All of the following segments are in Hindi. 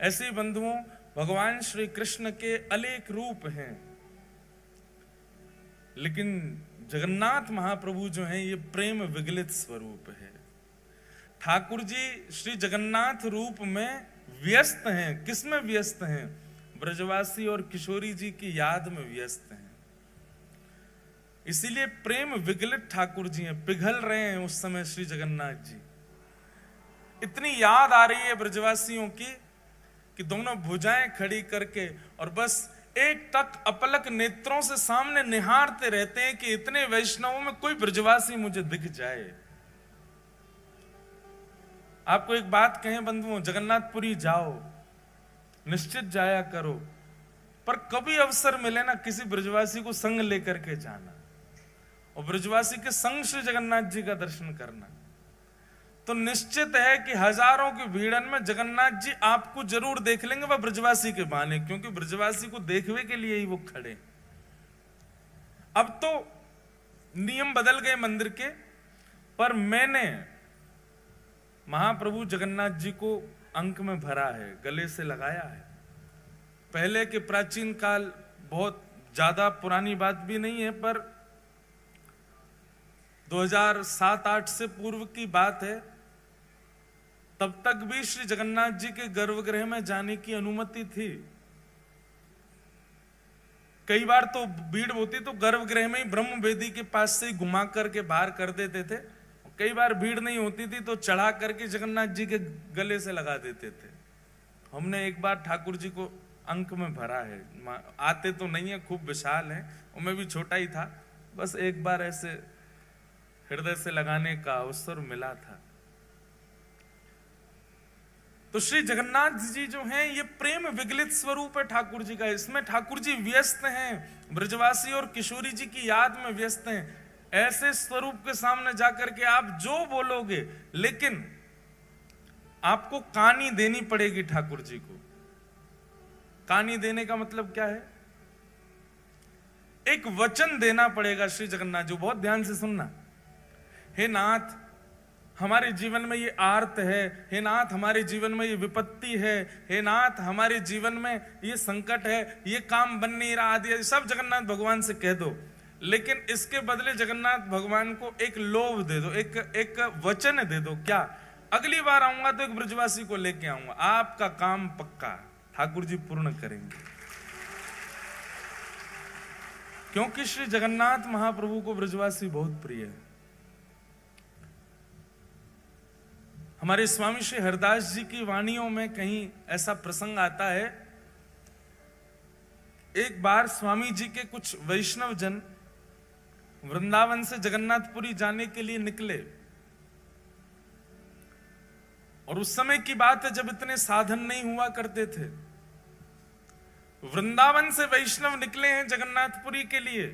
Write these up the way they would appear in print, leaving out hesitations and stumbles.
ऐसे ही बंधुओं, भगवान श्री कृष्ण के अनेक रूप हैं, लेकिन जगन्नाथ महाप्रभु जो हैं ये प्रेम विगलित स्वरूप है। ठाकुर जी श्री जगन्नाथ रूप में व्यस्त हैं। किसमें व्यस्त हैं? ब्रजवासी और किशोरी जी की याद में व्यस्त हैं। इसीलिए प्रेम विगलित ठाकुर जी हैं, पिघल रहे हैं उस समय श्री जगन्नाथ जी। इतनी याद आ रही है ब्रजवासियों की कि दोनों भुजाएं खड़ी करके और बस एक टक अपलक नेत्रों से सामने निहारते रहते हैं कि इतने वैष्णवों में कोई ब्रजवासी मुझे दिख जाए। आपको एक बात कहें बंधुओं, जगन्नाथपुरी जाओ, निश्चित जाया करो, पर कभी अवसर मिले ना किसी ब्रजवासी को संग लेकर के जाना और ब्रजवासी के संग श्री जगन्नाथ जी का दर्शन करना, तो निश्चित है कि हजारों की भीड़न में जगन्नाथ जी आपको जरूर देख लेंगे, वह ब्रजवासी के बहाने, क्योंकि ब्रजवासी को देखने के लिए ही वो खड़े। अब तो नियम बदल गए मंदिर के, पर मैंने महाप्रभु जगन्नाथ जी को अंक में भरा है, गले से लगाया है। पहले के प्राचीन काल, बहुत ज्यादा पुरानी बात भी नहीं है, पर 2007-8 से पूर्व की बात है। तब तक भी श्री जगन्नाथ जी के गर्भगृह में जाने की अनुमति थी। कई बार तो भीड़ होती तो गर्भगृह में ही ब्रह्म वेदी के पास से ही घुमा करके बाहर कर देते थे। कई बार भीड़ नहीं होती थी तो चढ़ा करके जगन्नाथ जी के गले से लगा देते थे। हमने एक बार ठाकुर जी को अंक में भरा है। आते तो नहीं है, खूब विशाल है, और मैं भी छोटा ही था, बस एक बार ऐसे हृदय से लगाने का अवसर मिला था। तो श्री जगन्नाथ जी जो हैं ये प्रेम विगलित स्वरूप है ठाकुर जी का। इसमें ठाकुर जी व्यस्त हैं, ब्रजवासी और किशोरी जी की याद में व्यस्त हैं। ऐसे स्वरूप के सामने जाकर के आप जो बोलोगे, लेकिन आपको कानी देनी पड़ेगी ठाकुर जी को। कानी देने का मतलब क्या है? एक वचन देना पड़ेगा श्री जगन्नाथ जी। बहुत ध्यान से सुनना। हे नाथ, हमारे जीवन में ये आर्त है, हे नाथ हमारे जीवन में ये विपत्ति है, हे नाथ हमारे जीवन में ये संकट है, ये काम बन नहीं रहा, आदि सब जगन्नाथ भगवान से कह दो। लेकिन इसके बदले जगन्नाथ भगवान को एक लोभ दे दो, एक वचन दे दो। क्या? अगली बार आऊंगा तो एक ब्रजवासी को लेके आऊंगा, आपका काम पक्का ठाकुर जी पूर्ण करेंगे। क्योंकि श्री जगन्नाथ महाप्रभु को ब्रजवासी बहुत प्रिय है। हमारे स्वामी श्री हरदास जी की वाणियों में कहीं ऐसा प्रसंग आता है, एक बार स्वामी जी के कुछ वैष्णव जन वृंदावन से जगन्नाथपुरी जाने के लिए निकले, और उस समय की बात है जब इतने साधन नहीं हुआ करते थे। वृंदावन से वैष्णव निकले हैं जगन्नाथपुरी के लिए,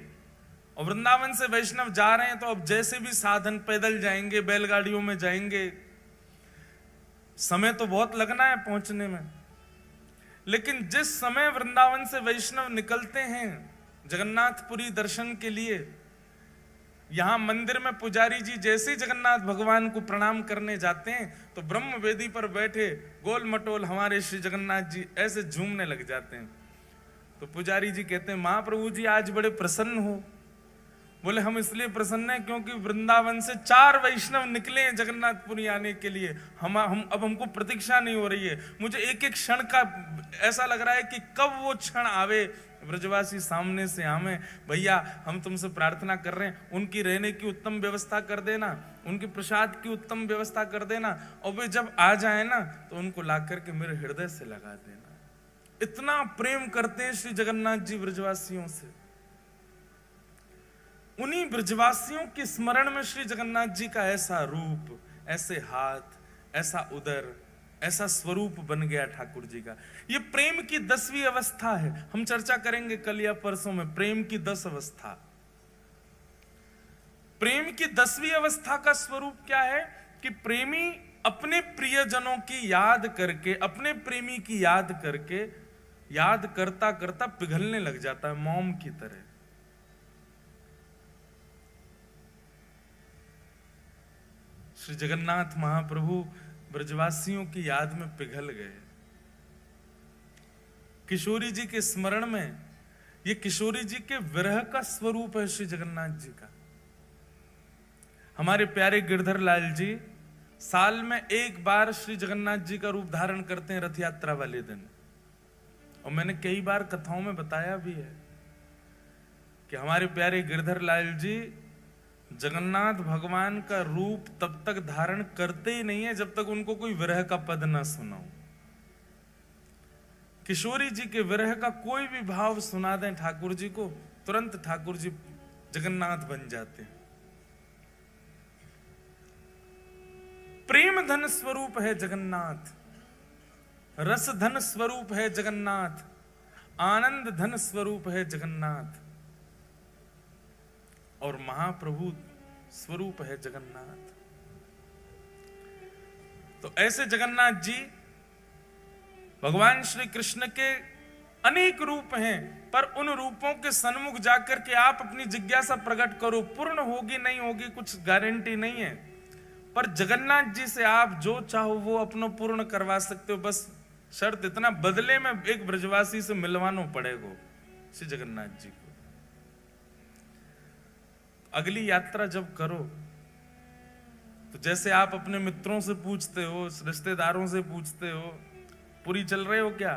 और वृंदावन से वैष्णव जा रहे हैं तो अब जैसे भी साधन, पैदल जाएंगे, बैलगाड़ियों में जाएंगे, समय तो बहुत लगना है पहुंचने में। लेकिन जिस समय वृंदावन से वैष्णव निकलते हैं जगन्नाथपुरी दर्शन के लिए, यहां मंदिर में पुजारी जी जैसे जगन्नाथ भगवान को प्रणाम करने जाते हैं तो ब्रह्म वेदी पर बैठे गोल मटोल हमारे श्री जगन्नाथ जी ऐसे झूमने लग जाते हैं। तो पुजारी जी कहते हैं, महाप्रभु जी आज बड़े प्रसन्न हो। बोले, हम इसलिए प्रसन्न हैं क्योंकि वृंदावन से 4 वैष्णव निकले हैं जगन्नाथपुरी आने के लिए। हम अब हमको प्रतीक्षा नहीं हो रही है। मुझे एक एक क्षण का ऐसा लग रहा है कि कब वो क्षण आवे, ब्रजवासी सामने से आवे। भैया हम तुमसे प्रार्थना कर रहे हैं, उनकी रहने की उत्तम व्यवस्था कर देना, उनके प्रसाद की उत्तम व्यवस्था कर देना, और वे जब आ जाए ना तो उनको ला करके मेरे हृदय से लगा देना। इतना प्रेम करते हैं श्री जगन्नाथ जी ब्रजवासियों से। उन्हीं ब्रजवासियों के स्मरण में श्री जगन्नाथ जी का ऐसा रूप, ऐसे हाथ, ऐसा उदर, ऐसा स्वरूप बन गया ठाकुर जी का। ये प्रेम की 10वीं अवस्था है। हम चर्चा करेंगे कल या परसों में प्रेम की 10 अवस्था। प्रेम की 10वीं अवस्था का स्वरूप क्या है कि प्रेमी अपने प्रियजनों की याद करके, अपने प्रेमी की याद करके, याद करता करता पिघलने लग जाता है मोम की तरह। श्री जगन्नाथ महाप्रभु ब्रजवासियों की याद में पिघल गए। किशोरी जी के स्मरण में, ये किशोरी जी के विरह का स्वरूप है श्री जगन्नाथ जी का। हमारे प्यारे गिरधर लाल जी साल में एक बार श्री जगन्नाथ जी का रूप धारण करते हैं रथ यात्रा वाले दिन। और मैंने कई बार कथाओं में बताया भी है कि हमारे प्यारे गिरधर लाल जी जगन्नाथ भगवान का रूप तब तक धारण करते ही नहीं है जब तक उनको कोई विरह का पद ना सुनाओ। किशोरी जी के विरह का कोई भी भाव सुना दें ठाकुर जी को, तुरंत ठाकुर जी जगन्नाथ बन जाते हैं। प्रेम धन स्वरूप है जगन्नाथ, रस धन स्वरूप है जगन्नाथ, आनंद धन स्वरूप है जगन्नाथ, और महाप्रभु स्वरूप है जगन्नाथ। तो ऐसे जगन्नाथ जी भगवान श्री कृष्ण के अनेक रूप हैं, पर उन रूपों के सन्मुख जाकर के आप अपनी जिज्ञासा प्रकट करो, पूर्ण होगी नहीं होगी कुछ गारंटी नहीं है, पर जगन्नाथ जी से आप जो चाहो वो अपना पूर्ण करवा सकते हो। बस शर्त इतना, बदले में एक ब्रजवासी से मिलवाना पड़ेगा श्री जगन्नाथ जी को। अगली यात्रा जब करो तो जैसे आप अपने मित्रों से पूछते हो, रिश्तेदारों से पूछते हो, पूरी चल रहे हो क्या,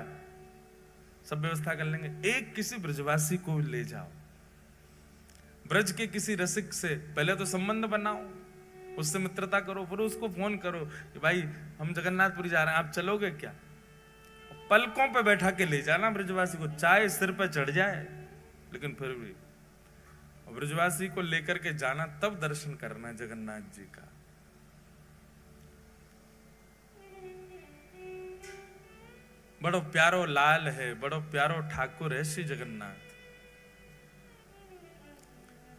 सब व्यवस्था कर लेंगे, एक किसी ब्रजवासी को ले जाओ, ब्रज के किसी रसिक से पहले तो संबंध बनाओ, उससे मित्रता करो, फिर उसको फोन करो कि भाई हम जगन्नाथपुरी जा रहे हैं, आप चलोगे क्या। पलकों पे बैठा के ले जाना ब्रजवासी को, चाहे सिर पे चढ़ जाए, लेकिन फिर भी ब्रजवासी को लेकर के जाना, तब दर्शन करना जगन्नाथ जी का। बड़ो प्यारो लाल है, बड़ो प्यारो ठाकुर है श्री जगन्नाथ।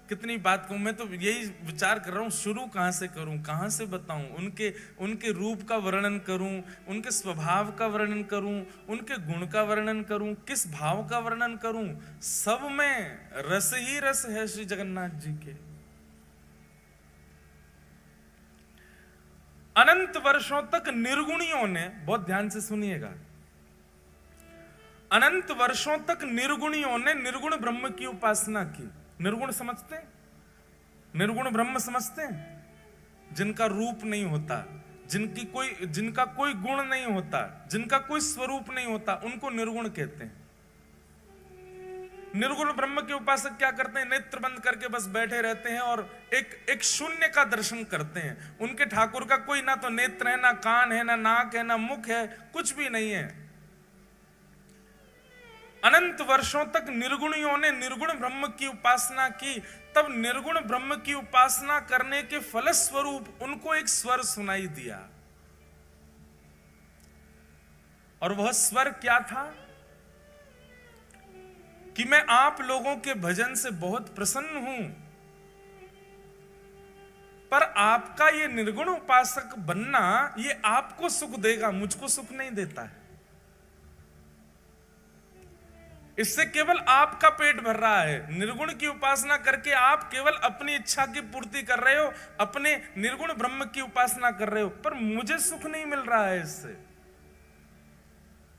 कितनी बात कहूं, मैं तो यही विचार कर रहा हूं शुरू कहां से करूं, कहां से बताऊं, उनके रूप का वर्णन करूं, उनके स्वभाव का वर्णन करूं, उनके गुण का वर्णन करूं, किस भाव का वर्णन करूं। सब में रस ही रस है श्री जगन्नाथ जी के। अनंत वर्षों तक निर्गुणियों ने, बहुत ध्यान से सुनिएगा, अनंत वर्षों तक निर्गुणियों ने निर्गुण ब्रह्म की उपासना की। निर्गुण समझते हैं, निर्गुण ब्रह्म समझते हैं, जिनका रूप नहीं होता, जिनका कोई गुण नहीं होता, जिनका कोई स्वरूप नहीं होता, उनको निर्गुण कहते हैं। निर्गुण ब्रह्म के उपासक क्या करते हैं, नेत्र बंद करके बस बैठे रहते हैं और एक शून्य का दर्शन करते हैं। उनके ठाकुर का कोई ना तो नेत्र है, ना कान है, ना नाक है, ना मुख है, कुछ भी नहीं है। अनंत वर्षों तक निर्गुणियों ने निर्गुण ब्रह्म की उपासना की, तब निर्गुण ब्रह्म की उपासना करने के फलस्वरूप उनको एक स्वर सुनाई दिया। और वह स्वर क्या था कि मैं आप लोगों के भजन से बहुत प्रसन्न हूं, पर आपका ये निर्गुण उपासक बनना ये आपको सुख देगा, मुझको सुख नहीं देता है। इससे केवल आपका पेट भर रहा है। निर्गुण की उपासना करके आप केवल अपनी इच्छा की पूर्ति कर रहे हो, अपने निर्गुण ब्रह्म की उपासना कर रहे हो, पर मुझे सुख नहीं मिल रहा है इससे।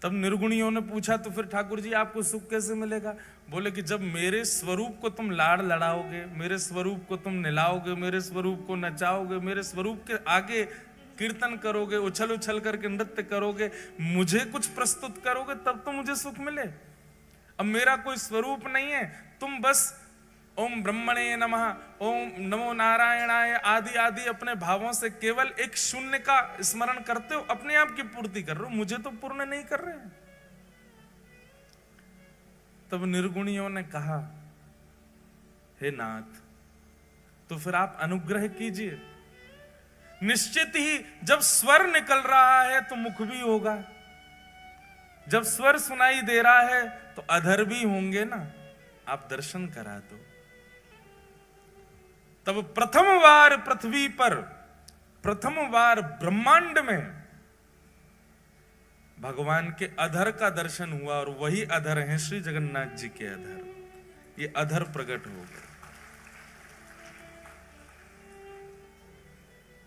तब निर्गुणियों ने पूछा तो फिर ठाकुर जी आपको सुख कैसे मिलेगा। बोले कि जब मेरे स्वरूप को तुम लाड़ लड़ाओगे, मेरे स्वरूप को तुम निलाओगे, मेरे स्वरूप को नचाओगे, मेरे स्वरूप के आगे कीर्तन करोगे, उछल उछल करके नृत्य करोगे, मुझे कुछ प्रस्तुत करोगे, तब तो मुझे सुख मिले। अब मेरा कोई स्वरूप नहीं है, तुम बस ओम ब्रह्मणे नमः, ओम नमो नारायणाय आदि आदि अपने भावों से केवल एक शून्य का स्मरण करते हो, अपने आप की पूर्ति कर रहे हो, मुझे तो पूर्ण नहीं कर रहे हैं। तब निर्गुणियों ने कहा, हे नाथ, तो फिर आप अनुग्रह कीजिए। निश्चित ही जब स्वर निकल रहा है तो मुख भी होगा, जब स्वर सुनाई दे रहा है तो अधर भी होंगे ना, आप दर्शन करा दो। तब प्रथम बार पृथ्वी पर, प्रथम बार ब्रह्मांड में भगवान के अधर का दर्शन हुआ, और वही अधर है श्री जगन्नाथ जी के अधर। ये अधर प्रकट हो गए।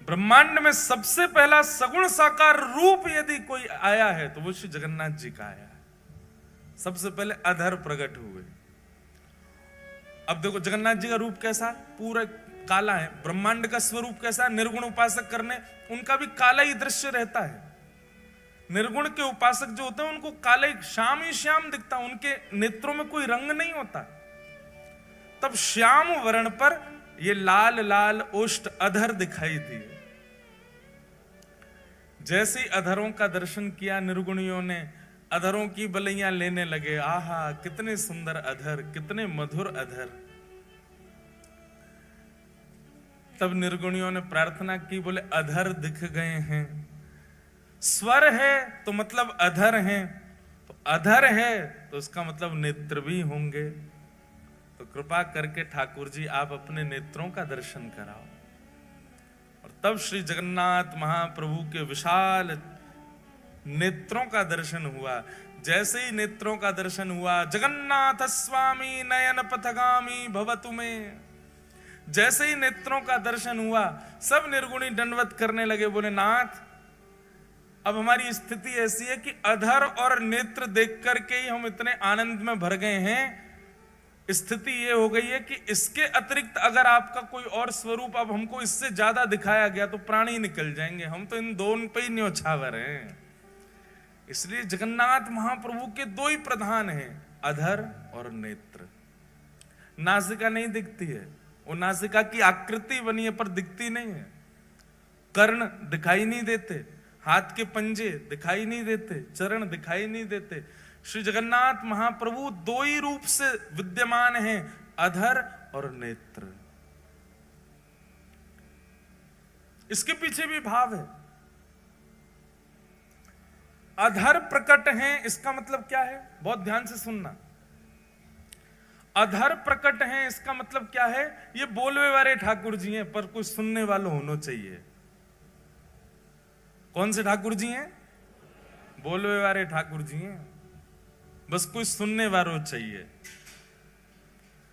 ब्रह्मांड में सबसे पहला सगुण साकार रूप यदि कोई आया है तो वो श्री जगन्नाथ जी का आया है। सबसे पहले अधर प्रकट हुए। अब देखो जगन्नाथ जी का रूप कैसा, पूरा काला है। ब्रह्मांड का स्वरूप कैसा, निर्गुण उपासक करने उनका भी काला ही दृश्य रहता है। निर्गुण के उपासक जो होते हैं उनको काले श्याम ही श्याम दिखता, उनके नेत्रों में कोई रंग नहीं होता। तब श्याम वर्ण पर ये लाल लाल ओष्ठ अधर दिखाई दिए। जैसे ही अधरों का दर्शन किया निर्गुणियों ने, अधरों की बलैया लेने लगे। आहा कितने सुंदर अधर, कितने मधुर अधर। तब निर्गुणियों ने प्रार्थना की, बोले अधर दिख गए हैं। स्वर है तो मतलब अधर हैं, तो अधर है तो उसका मतलब नेत्र भी होंगे। तो कृपा करके ठाकुर जी आप अपने नेत्रों का दर्शन कराओ। और तब श्री जगन्नाथ महाप्रभु के विशाल नेत्रों का दर्शन हुआ। जैसे ही नेत्रों का दर्शन हुआ, जगन्नाथ स्वामी नयन पथगामी भवतु में, जैसे ही नेत्रों का दर्शन हुआ सब निर्गुणी दंडवत करने लगे। बोले नाथ अब हमारी स्थिति ऐसी है कि अधर और नेत्र देख करके ही हम इतने आनंद में भर गए हैं। स्थिति ये हो गई है कि इसके अतिरिक्त अगर आपका कोई और स्वरूप अब हमको इससे ज्यादा दिखाया गया तो प्राण ही निकल जाएंगे। हम तो इन दोनों पे ही न्योछावर हैं। इसलिए जगन्नाथ महाप्रभु के दो ही प्रधान हैं, अधर और नेत्र। नासिका नहीं दिखती है, वो नासिका की आकृति बनी है पर दिखती नहीं है। कर्ण दिखाई नहीं देते, हाथ के पंजे दिखाई नहीं देते, चरण दिखाई नहीं देते। श्री जगन्नाथ महाप्रभु दो ही रूप से विद्यमान हैं, अधर और नेत्र। इसके पीछे भी भाव है। अधर प्रकट हैं, इसका मतलब क्या है, बहुत ध्यान से सुनना। अधर प्रकट हैं इसका मतलब क्या है, ये बोलवे वाले ठाकुर जी हैं पर कुछ सुनने वालों होना चाहिए। कौन से ठाकुर जी हैं? बोलवे वाले ठाकुर जी हैं, बस कोई सुनने वालों चाहिए।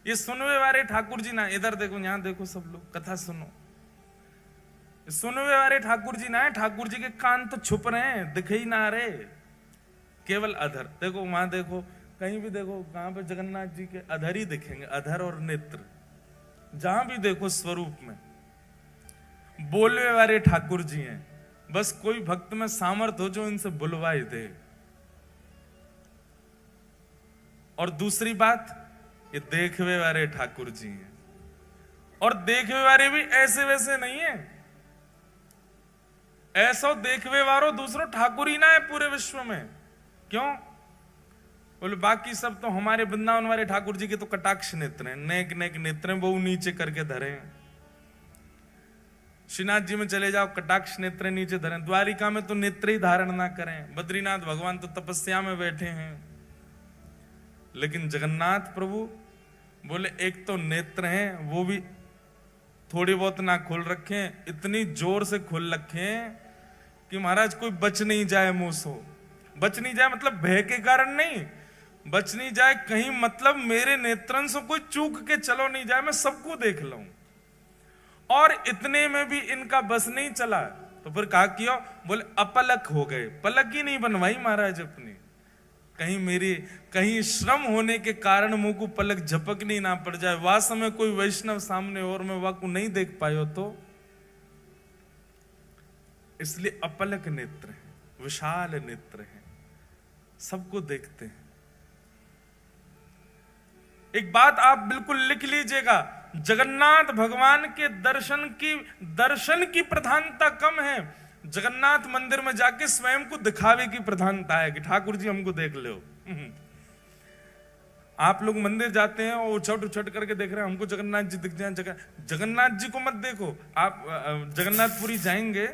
ये सुनवे वाले ठाकुर जी ना, इधर देखो यहां देखो, सब लोग कथा सुनो। सुनवे वाले ठाकुर जी ना है, ठाकुर जी के कान तो छुप रहे हैं, दिख ही ना रहे, केवल अधर। देखो वहां देखो, कहीं भी देखो, कहां पे जगन्नाथ जी के अधर ही दिखेंगे, अधर और नेत्र। जहां भी देखो स्वरूप में बोलवे वाले ठाकुर जी हैं। बस कोई भक्त में सामर्थ हो जो इनसे बुलवाई दे। और दूसरी बात, ये देखवे वाले ठाकुर जी हैं। और देखवे वाले भी ऐसे वैसे नहीं है, ऐसा देखवे वारो दूसरो ठाकुर ही ना है पूरे विश्व में। क्यों? बोले बाकी सब तो हमारे वृंदावन वाले ठाकुर जी के तो कटाक्ष नेत्र हैं, नेक नेक नेत्र हैं, वो नीचे करके धरे हैं। श्रीनाथ जी में चले जाओ, कटाक्ष नेत्र नीचे धरे। द्वारिका में तो नेत्र ही धारण ना करें। बद्रीनाथ भगवान तो तपस्या में बैठे हैं। लेकिन जगन्नाथ प्रभु बोले एक तो नेत्र हैं, वो भी थोड़ी बहुत ना खोल रखे, इतनी जोर से खोल रखे कि महाराज कोई बच नहीं जाए मुंह से। बच नहीं जाए मतलब भय के कारण नहीं, बच नहीं जाए कहीं मतलब मेरे नेत्रन से कोई चूक के चलो नहीं जाए, मैं सबको देख लूं। और इतने में भी इनका बस नहीं चला, तो फिर कहा किया, बोले अपलक हो गए। पलक ही नहीं बनवाई महाराज अपनी, कहीं श्रम होने के कारण मुंह को पलक झपकनी ना पड़ जाए। वह समय कोई वैष्णव सामने और मैं वह को नहीं देख पायो तो, इसलिए अपलक नेत्र है, विशाल नेत्र है, सबको देखते हैं। एक बात आप बिल्कुल लिख लीजिएगा, जगन्नाथ भगवान के दर्शन की प्रधानता कम है, जगन्नाथ मंदिर में जाके स्वयं को दिखावे की प्रधानता है कि ठाकुर जी हमको देख लो। आप लोग मंदिर जाते हैं और उछट उछट करके देख रहे हैं हमको जगन्नाथ जी दिख जाए। जगन्नाथ जी को मत देखो। आप जगन्नाथपुरी जाएंगे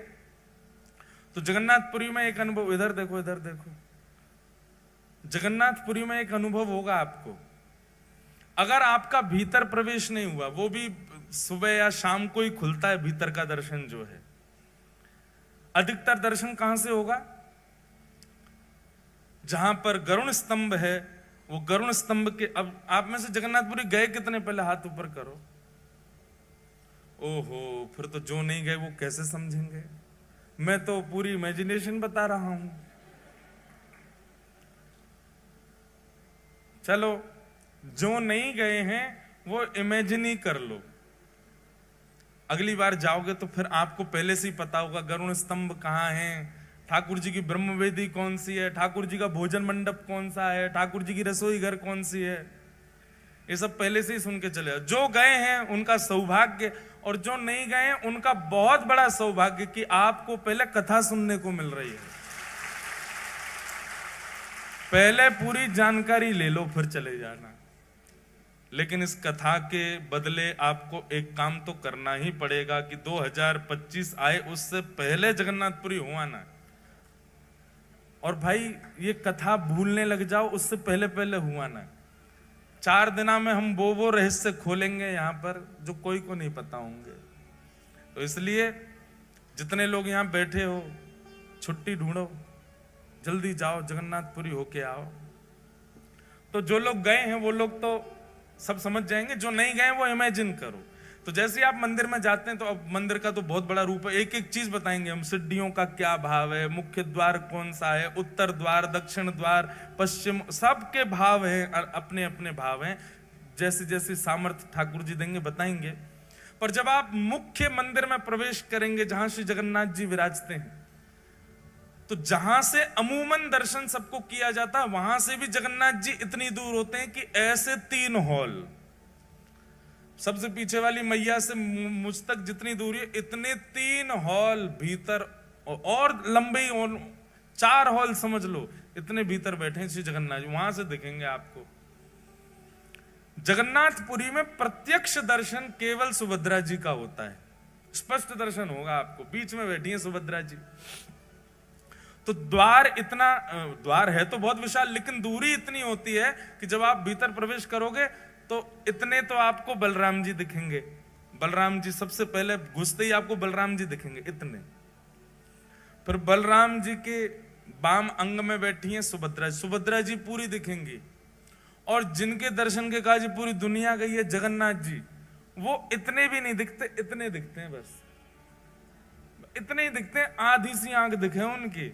तो जगन्नाथपुरी में एक अनुभव, इधर देखो इधर देखो, जगन्नाथपुरी में एक अनुभव होगा आपको। अगर आपका भीतर प्रवेश नहीं हुआ, वो भी सुबह या शाम को ही खुलता है भीतर का दर्शन जो है। अधिकतर दर्शन कहां से होगा? जहां पर गरुण स्तंभ है, वो गरुण स्तंभ के, अब आप में से जगन्नाथपुरी गए कितने, पहले हाथ ऊपर करो। ओहो, फिर तो जो नहीं गए वो कैसे समझेंगे। मैं तो पूरी इमेजिनेशन बता रहा हूं। चलो जो नहीं गए हैं वो इमेजिन ही कर लो, अगली बार जाओगे तो फिर आपको पहले से ही पता होगा गरुड़ स्तंभ कहाँ है, ठाकुर जी की ब्रह्मवेदी कौन सी है, ठाकुर जी का भोजन मंडप कौन सा है, ठाकुर जी की रसोई घर कौन सी है, ये सब पहले से ही सुन के चले। जो गए हैं उनका सौभाग्य, और जो नहीं गए हैं उनका बहुत बड़ा सौभाग्य कि आपको पहले कथा सुनने को मिल रही है। पहले पूरी जानकारी ले लो फिर चले जाना, लेकिन इस कथा के बदले आपको एक काम तो करना ही पड़ेगा कि 2025 आए उससे पहले जगन्नाथपुरी हुआ ना। और भाई ये कथा भूलने लग जाओ उससे पहले पहले हुआ ना। 4 दिना में हम वो रहस्य खोलेंगे यहाँ पर जो कोई को नहीं पता होंगे। तो इसलिए जितने लोग यहाँ बैठे हो छुट्टी ढूंढो, जल्दी जाओ जगन्नाथपुरी होके आओ। तो जो लोग गए हैं वो लोग तो सब समझ जाएंगे, जो नहीं गए वो इमेजिन करो। तो जैसे ही आप मंदिर में जाते हैं तो अब मंदिर का तो बहुत बड़ा रूप है, एक एक चीज बताएंगे हम, सीढ़ियों का क्या भाव है, मुख्य द्वार कौन सा है, उत्तर द्वार, दक्षिण द्वार, पश्चिम, सबके भाव हैं, अपने अपने भाव हैं, जैसे जैसे सामर्थ्य ठाकुर जी देंगे बताएंगे। पर जब आप मुख्य मंदिर में प्रवेश करेंगे जहां श्री जगन्नाथ जी विराजते हैं, तो जहां से अमूमन दर्शन सबको किया जाता है वहां से भी जगन्नाथ जी इतनी दूर होते हैं कि ऐसे 3 हॉल, सबसे पीछे वाली मैया से मुझ तक जितनी दूरी है इतने 3 हॉल भीतर, और लंबे 4 हॉल समझ लो, इतने भीतर बैठे हैं श्री जगन्नाथ जी, वहां से दिखेंगे आपको। जगन्नाथपुरी में प्रत्यक्ष दर्शन केवल सुभद्रा जी का होता है, स्पष्ट दर्शन होगा आपको, बीच में बैठी है सुभद्रा जी। तो द्वार इतना, द्वार है तो बहुत विशाल, लेकिन दूरी इतनी होती है कि जब आप भीतर प्रवेश करोगे तो इतने तो आपको बलराम जी दिखेंगे। बलराम जी सबसे पहले घुसते ही आपको बलराम जी दिखेंगे इतने। फिर बलराम जी के बाम अंग में बैठी हैं सुभद्रा जी, सुभद्रा जी पूरी दिखेंगी। और जिनके दर्शन के काज पूरी दुनिया गई है जगन्नाथ जी, वो इतने भी नहीं दिखते, इतने दिखते हैं, बस इतने ही दिखते हैं, आधी सी आंख दिखे उनकी।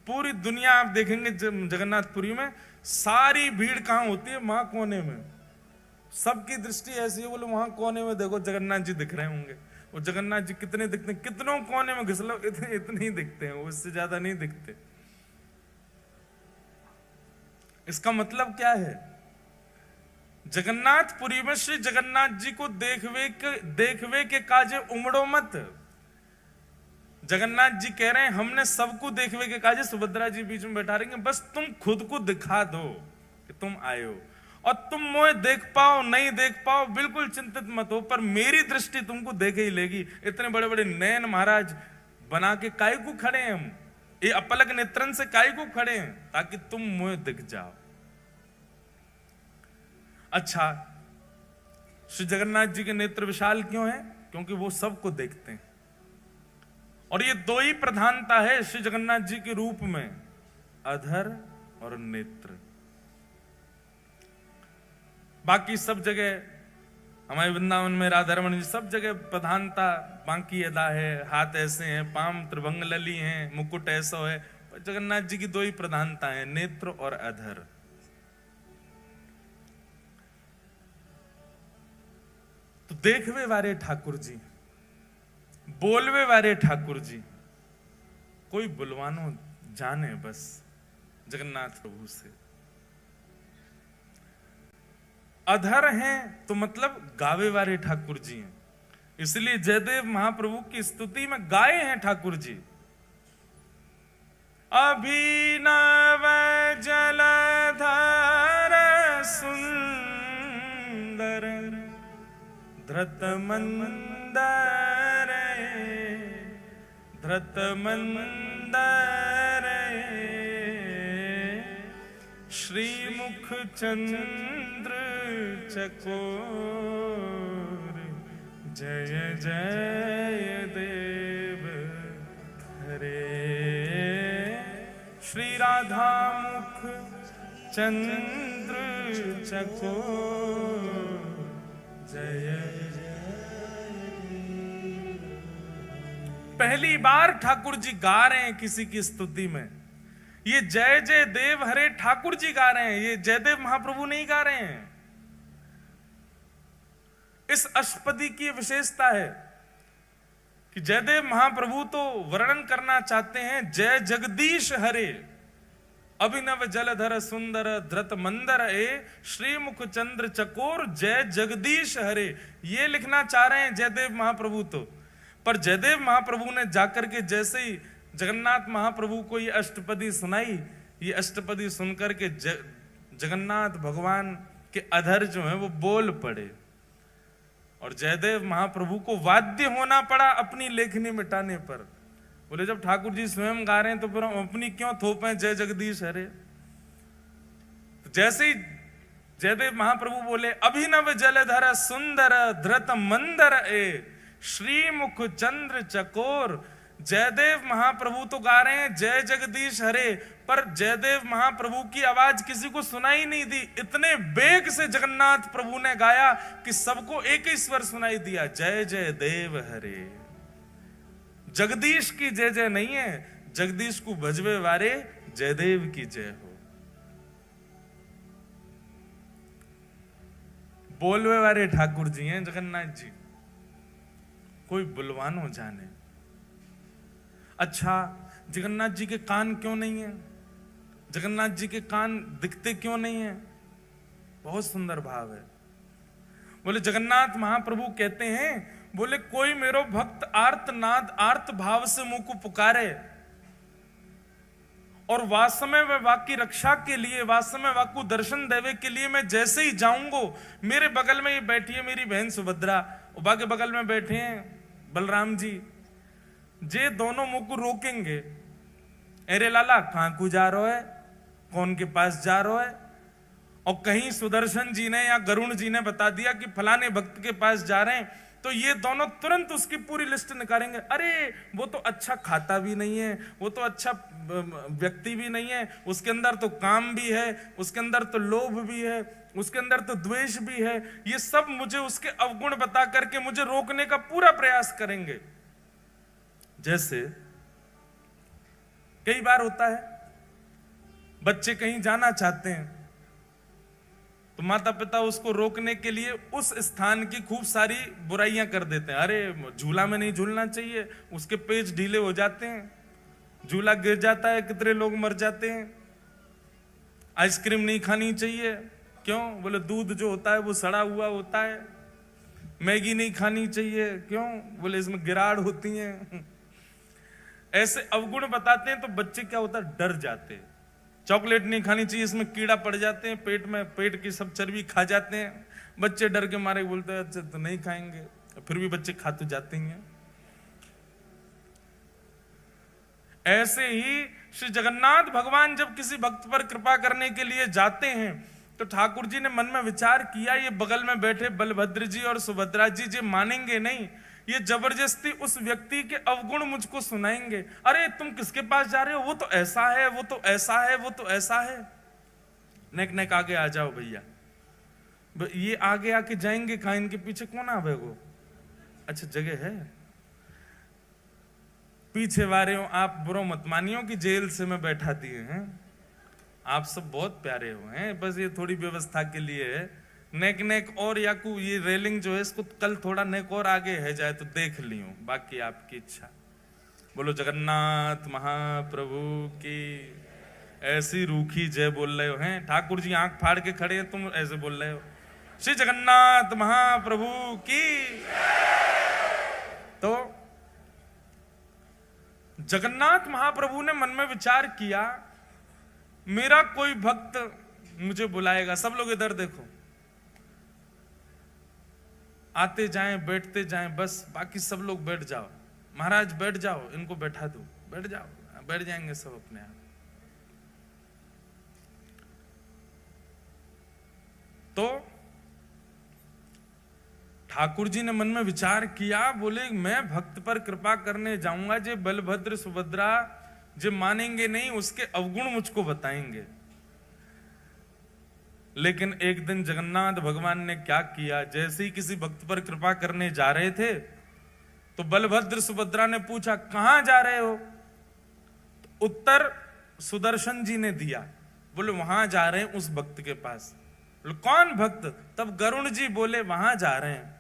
पूरी दुनिया आप देखेंगे जगन्नाथपुरी में, सारी भीड़ कहां होती है? वहां कोने में, सबकी दृष्टि ऐसी है, बोले वहां कोने में देखो जगन्नाथ जी दिख रहे होंगे। वो जगन्नाथ जी कितने दिखते हैं, कितनों कोने में घिस लो इतने ही दिखते हैं, वो इससे ज्यादा नहीं दिखते। इसका मतलब क्या है? जगन्नाथपुरी में श्री जगन्नाथ जी को देखवे के काजे उमड़ो मत। जगन्नाथ जी कह रहे हैं हमने सबको देखवे के काजे सुभद्रा जी बीच में बैठा रहेंगे, बस तुम खुद को दिखा दो कि तुम आए हो। और तुम मुझे देख पाओ नहीं देख पाओ बिल्कुल चिंतित मत हो, पर मेरी दृष्टि तुमको देखे ही लेगी। इतने बड़े बड़े नयन महाराज बना के काय को खड़े हैं हम, ये अपलक नेत्रन से काय को खड़े हैं, ताकि तुम मुझे दिख जाओ। अच्छा, श्री जगन्नाथ जी के नेत्र विशाल क्यों है? क्योंकि वो सबको देखते हैं। और ये 2 ही प्रधानता है श्री जगन्नाथ जी के रूप में, अधर और नेत्र। बाकी सब जगह हमारे वृंदावन में राधा रमन जी सब जगह प्रधानता बाकी अदा है, हाथ ऐसे हैं, पाम त्रिभंग लली हैं, मुकुट ऐसा है। जगन्नाथ जी की 2 ही प्रधानता है, नेत्र और अधर। तो देखवे वारे ठाकुर जी, बोलवे वारे ठाकुर जी, कोई बुलवानो जाने बस जगन्नाथ प्रभु से। अधर हैं तो मतलब गावे वाले ठाकुर जी हैं, इसलिए जयदेव महाप्रभु की स्तुति में गाए हैं ठाकुर जी। अभिनव जलधर सुंदर धृत मंदर धृत मंदर श्रीमुख चंद्र चकोर जय जय देव हरे। श्री राधा मुख चंद्र चकोर जय जय। पहली बार ठाकुर जी गा रहे हैं किसी की स्तुति में, ये जय जय देव हरे ठाकुर जी गा रहे हैं, ये जयदेव महाप्रभु नहीं गा रहे हैं। इस अष्टपदी की विशेषता है कि जयदेव महाप्रभु तो वर्णन करना चाहते हैं जय जगदीश हरे, अभिनव जलधर सुंदर धृत मंदर ए, श्रीमुख चंद्र चकोर जय जगदीश हरे, ये लिखना चाह रहे हैं जयदेव महाप्रभु तो। पर जयदेव महाप्रभु ने जाकर के जैसे ही जगन्नाथ महाप्रभु को ये अष्टपदी सुनाई, ये अष्टपदी सुनकर के जगन्नाथ भगवान के अधर जो है वो बोल पड़े, और जयदेव महाप्रभु को वाद्य होना पड़ा अपनी लेखनी मिटाने पर। बोले जब ठाकुर जी स्वयं गा रहे हैं तो फिर हम अपनी क्यों थोपें जय जगदीश हरे। तो जैसे ही जयदेव महाप्रभु बोले अभिनव जलधर सुंदर धृत मंदर ए, श्रीमुख चंद्र चकोर, जयदेव महाप्रभु तो गा रहे हैं जय जगदीश हरे, पर जयदेव महाप्रभु की आवाज किसी को सुनाई नहीं दी। इतने बेग से जगन्नाथ प्रभु ने गाया कि सबको एक ही स्वर सुनाई दिया, जय जय देव हरे। जगदीश की जय जय नहीं है, जगदीश को भजवे वारे जयदेव की जय हो। बोलवे वारे ठाकुर जी हैं जगन्नाथ जी, कोई बुलवानो जाने। अच्छा, जगन्नाथ जी के कान क्यों नहीं है? जगन्नाथ जी के कान दिखते क्यों नहीं है? बहुत सुंदर भाव है। बोले जगन्नाथ महाप्रभु कहते हैं, बोले कोई मेरो भक्त आर्तनाद आर्त भाव से मुंह को पुकारे, और वासमय व वाकी रक्षा के लिए, वासमय वाकु दर्शन देवे के लिए मैं जैसे ही जाऊंगो, मेरे बगल में ये बैठी है मेरी बहन सुभद्रा, उबा के बगल में बैठे हैं बलराम जी, जे दोनों मुंह को रोकेंगे, अरे लाला कहां को जा रहे है, कौन के पास जा रहे है, और कहीं सुदर्शन जी ने या गरुण जी ने बता दिया कि फलाने भक्त के पास जा रहे हैं, तो ये दोनों तुरंत उसकी पूरी लिस्ट निकालेंगे। अरे वो तो अच्छा खाता भी नहीं है, वो तो अच्छा व्यक्ति भी नहीं है, उसके अंदर तो काम भी है, उसके अंदर तो लोभ भी है, उसके अंदर तो द्वेष भी है। ये सब मुझे उसके अवगुण बता करके मुझे रोकने का पूरा प्रयास करेंगे। जैसे कई बार होता है बच्चे कहीं जाना चाहते हैं तो माता पिता उसको रोकने के लिए उस स्थान की खूब सारी बुराइयां कर देते हैं। अरे झूला में नहीं झूलना चाहिए, उसके पेच ढीले हो जाते हैं, झूला गिर जाता है, कितने लोग मर जाते हैं। आइसक्रीम नहीं खानी चाहिए, क्यों? बोले दूध जो होता है वो सड़ा हुआ होता है। मैगी नहीं खानी चाहिए, क्यों? बोले इसमें गिराड़ होती है। ऐसे अवगुण बताते हैं तो बच्चे क्या होता है, डर जाते हैं। चॉकलेट नहीं खानी चाहिए, इसमें कीड़ा पड़ जाते हैं पेट में, पेट की सब चर्बी खा जाते हैं। बच्चे डर के मारे बोलते हैं अच्छा तो नहीं खाएंगे, फिर भी बच्चे खा तो जाते हैं। ऐसे ही श्री जगन्नाथ भगवान जब किसी भक्त पर कृपा करने के लिए जाते हैं तो ठाकुर जी ने मन में विचार किया, ये बगल में बैठे बलभद्र जी और सुभद्रा जी जे मानेंगे नहीं, ये जबरदस्ती उस व्यक्ति के अवगुण मुझको सुनाएंगे। अरे तुम किसके पास जा रहे हो, वो तो ऐसा है, वो तो ऐसा है, वो तो ऐसा है। नेक नेक आगे आ जाओ भैया, ये आगे आके जाएंगे कहां, इनके पीछे कौन आवेगो? अच्छा जगह है, पीछे वारे हो आप, बुरो मत मानियो कि जेल से मैं बैठा दिए हैं। आप सब बहुत प्यारे हो हैं, बस ये थोड़ी व्यवस्था के लिए है। नेक नेक और याकू ये रेलिंग जो है इसको कल थोड़ा नेक और आगे है जाए तो देख लियो, बाकी आपकी इच्छा। बोलो जगन्नाथ महाप्रभु की। ऐसी रूखी जय बोल रहे हो हैं, ठाकुर जी आंख फाड़ के खड़े हैं, तुम ऐसे बोल रहे हो श्री जगन्नाथ महाप्रभु की। तो जगन्नाथ महाप्रभु ने मन में विचार किया, मेरा कोई भक्त मुझे बुलाएगा। सब लोग इधर देखो, आते जाएं बैठते जाएं, बस बाकी सब लोग बैठ जाओ। महाराज बैठ जाओ, इनको बैठा दो, बैठ जाओ, बैठ जाएंगे सब अपने आप। तो ठाकुर जी ने मन में विचार किया, बोले मैं भक्त पर कृपा करने जाऊंगा, जे बलभद्र सुभद्रा जो मानेंगे नहीं, उसके अवगुण मुझको बताएंगे। लेकिन एक दिन जगन्नाथ भगवान ने क्या किया, जैसे ही किसी भक्त पर कृपा करने जा रहे थे तो बलभद्र सुभद्रा ने पूछा कहां जा रहे हो? तो उत्तर सुदर्शन जी ने दिया। बोले वहां जा रहे हैं उस भक्त के पास। बोले कौन भक्त? तब गरुण जी बोले वहां जा रहे हैं।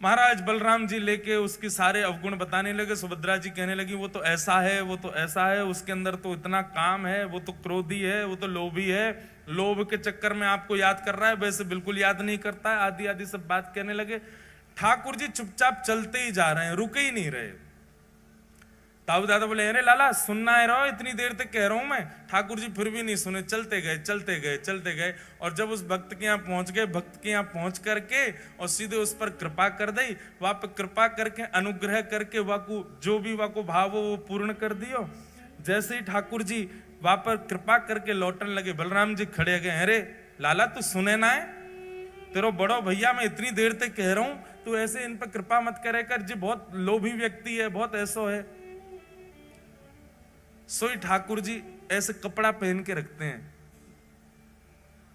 महाराज बलराम जी लेके उसके सारे अवगुण बताने लगे। सुभद्रा जी कहने लगी वो तो ऐसा है, वो तो ऐसा है, उसके अंदर तो इतना काम है, वो तो क्रोधी है, वो तो लोभी है, लोभ के चक्कर में आपको याद कर रहा है, वैसे बिल्कुल याद नहीं करता है, आदि आदि सब बात कहने लगे। ठाकुर जी चुपचाप चलते ही जा रहे हैं, रुके ही नहीं रहे। ताऊ दादा बोले अरे लाला सुनना है रहो, इतनी देर तक कह रहा हूं मैं। ठाकुर जी फिर भी नहीं सुने, चलते गए चलते गए चलते गए। और जब उस भक्त के यहाँ पहुंच गए, भक्त के यहाँ पहुंच करके और सीधे उस पर कृपा कर दी। वहां पर कृपा करके अनुग्रह करके वाकु जो भी वाको भाव हो वो पूर्ण कर दियो। जैसे ही ठाकुर जी वहां पर कृपा करके लौटने लगे, बलराम जी खड़े गए, अरे लाला तू सुने ना है, तेरो बड़ो भैया मैं इतनी देर तक कह रहा हूं, तू ऐसे इन पर कृपा मत करे कर जी, बहुत लोभी व्यक्ति है, बहुत ऐसो है। सोई ठाकुर जी ऐसे कपड़ा पहन के रखते हैं।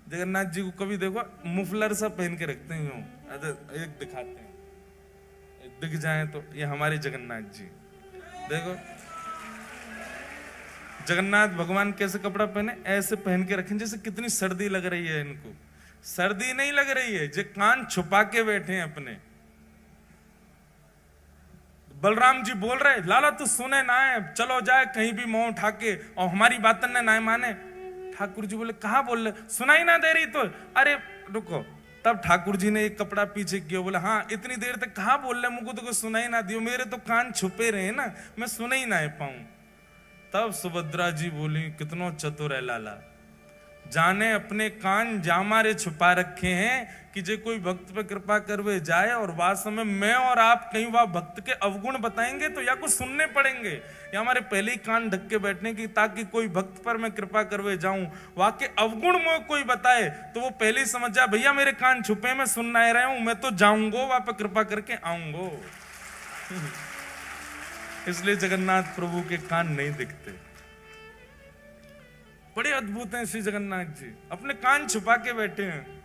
जगन्नाथ जी को कभी देखो मुफलर सा पहन के रखते हैं, यूं एक दिखाते हैं, दिख जाए तो ये हमारे जगन्नाथ जी। देखो जगन्नाथ भगवान कैसे कपड़ा पहने, ऐसे पहन के रखें जैसे कितनी सर्दी लग रही है इनको। सर्दी नहीं लग रही है, जो कान छुपा के बैठे हैं अपने। बलराम जी बोल रहे लाला तू सुने ना है, चलो जाए कहीं भी मुंह उठा के, और हमारी बातन ने ना माने। ठाकुर जी बोले कहा बोल रहे, सुनाई ना दे रही तो, अरे रुको। तब ठाकुर जी ने एक कपड़ा पीछे किया, बोले हाँ इतनी देर तक कहा बोल रहे, मुझको तो कुछ सुनाई ना दियो, मेरे तो कान छुपे रहे ना, मैं सुना ही ना पाऊं। तब सुभद्रा जी बोली कितनो चतुर है लाला, जाने अपने कान जामारे छुपा रखे हैं कि जे कोई भक्त पे कृपा करवे जाए और वास्तव में मैं और आप कहीं वह भक्त के अवगुण बताएंगे तो या कुछ सुनने पड़ेंगे, या हमारे पहले ही कान ढक के बैठने की, ताकि कोई भक्त पर मैं कृपा करवे जाऊं, वहां के अवगुण में कोई बताए तो वो पहले ही समझ जाए भैया मेरे कान छुपे, मैं सुन नहीं रहा हूं, मैं तो जाऊंगो वहां पर कृपा करके आऊंगो। इसलिए जगन्नाथ प्रभु के कान नहीं दिखते। बड़े अद्भुत हैं श्री जगन्नाथ जी, अपने कान छुपा के बैठे हैं।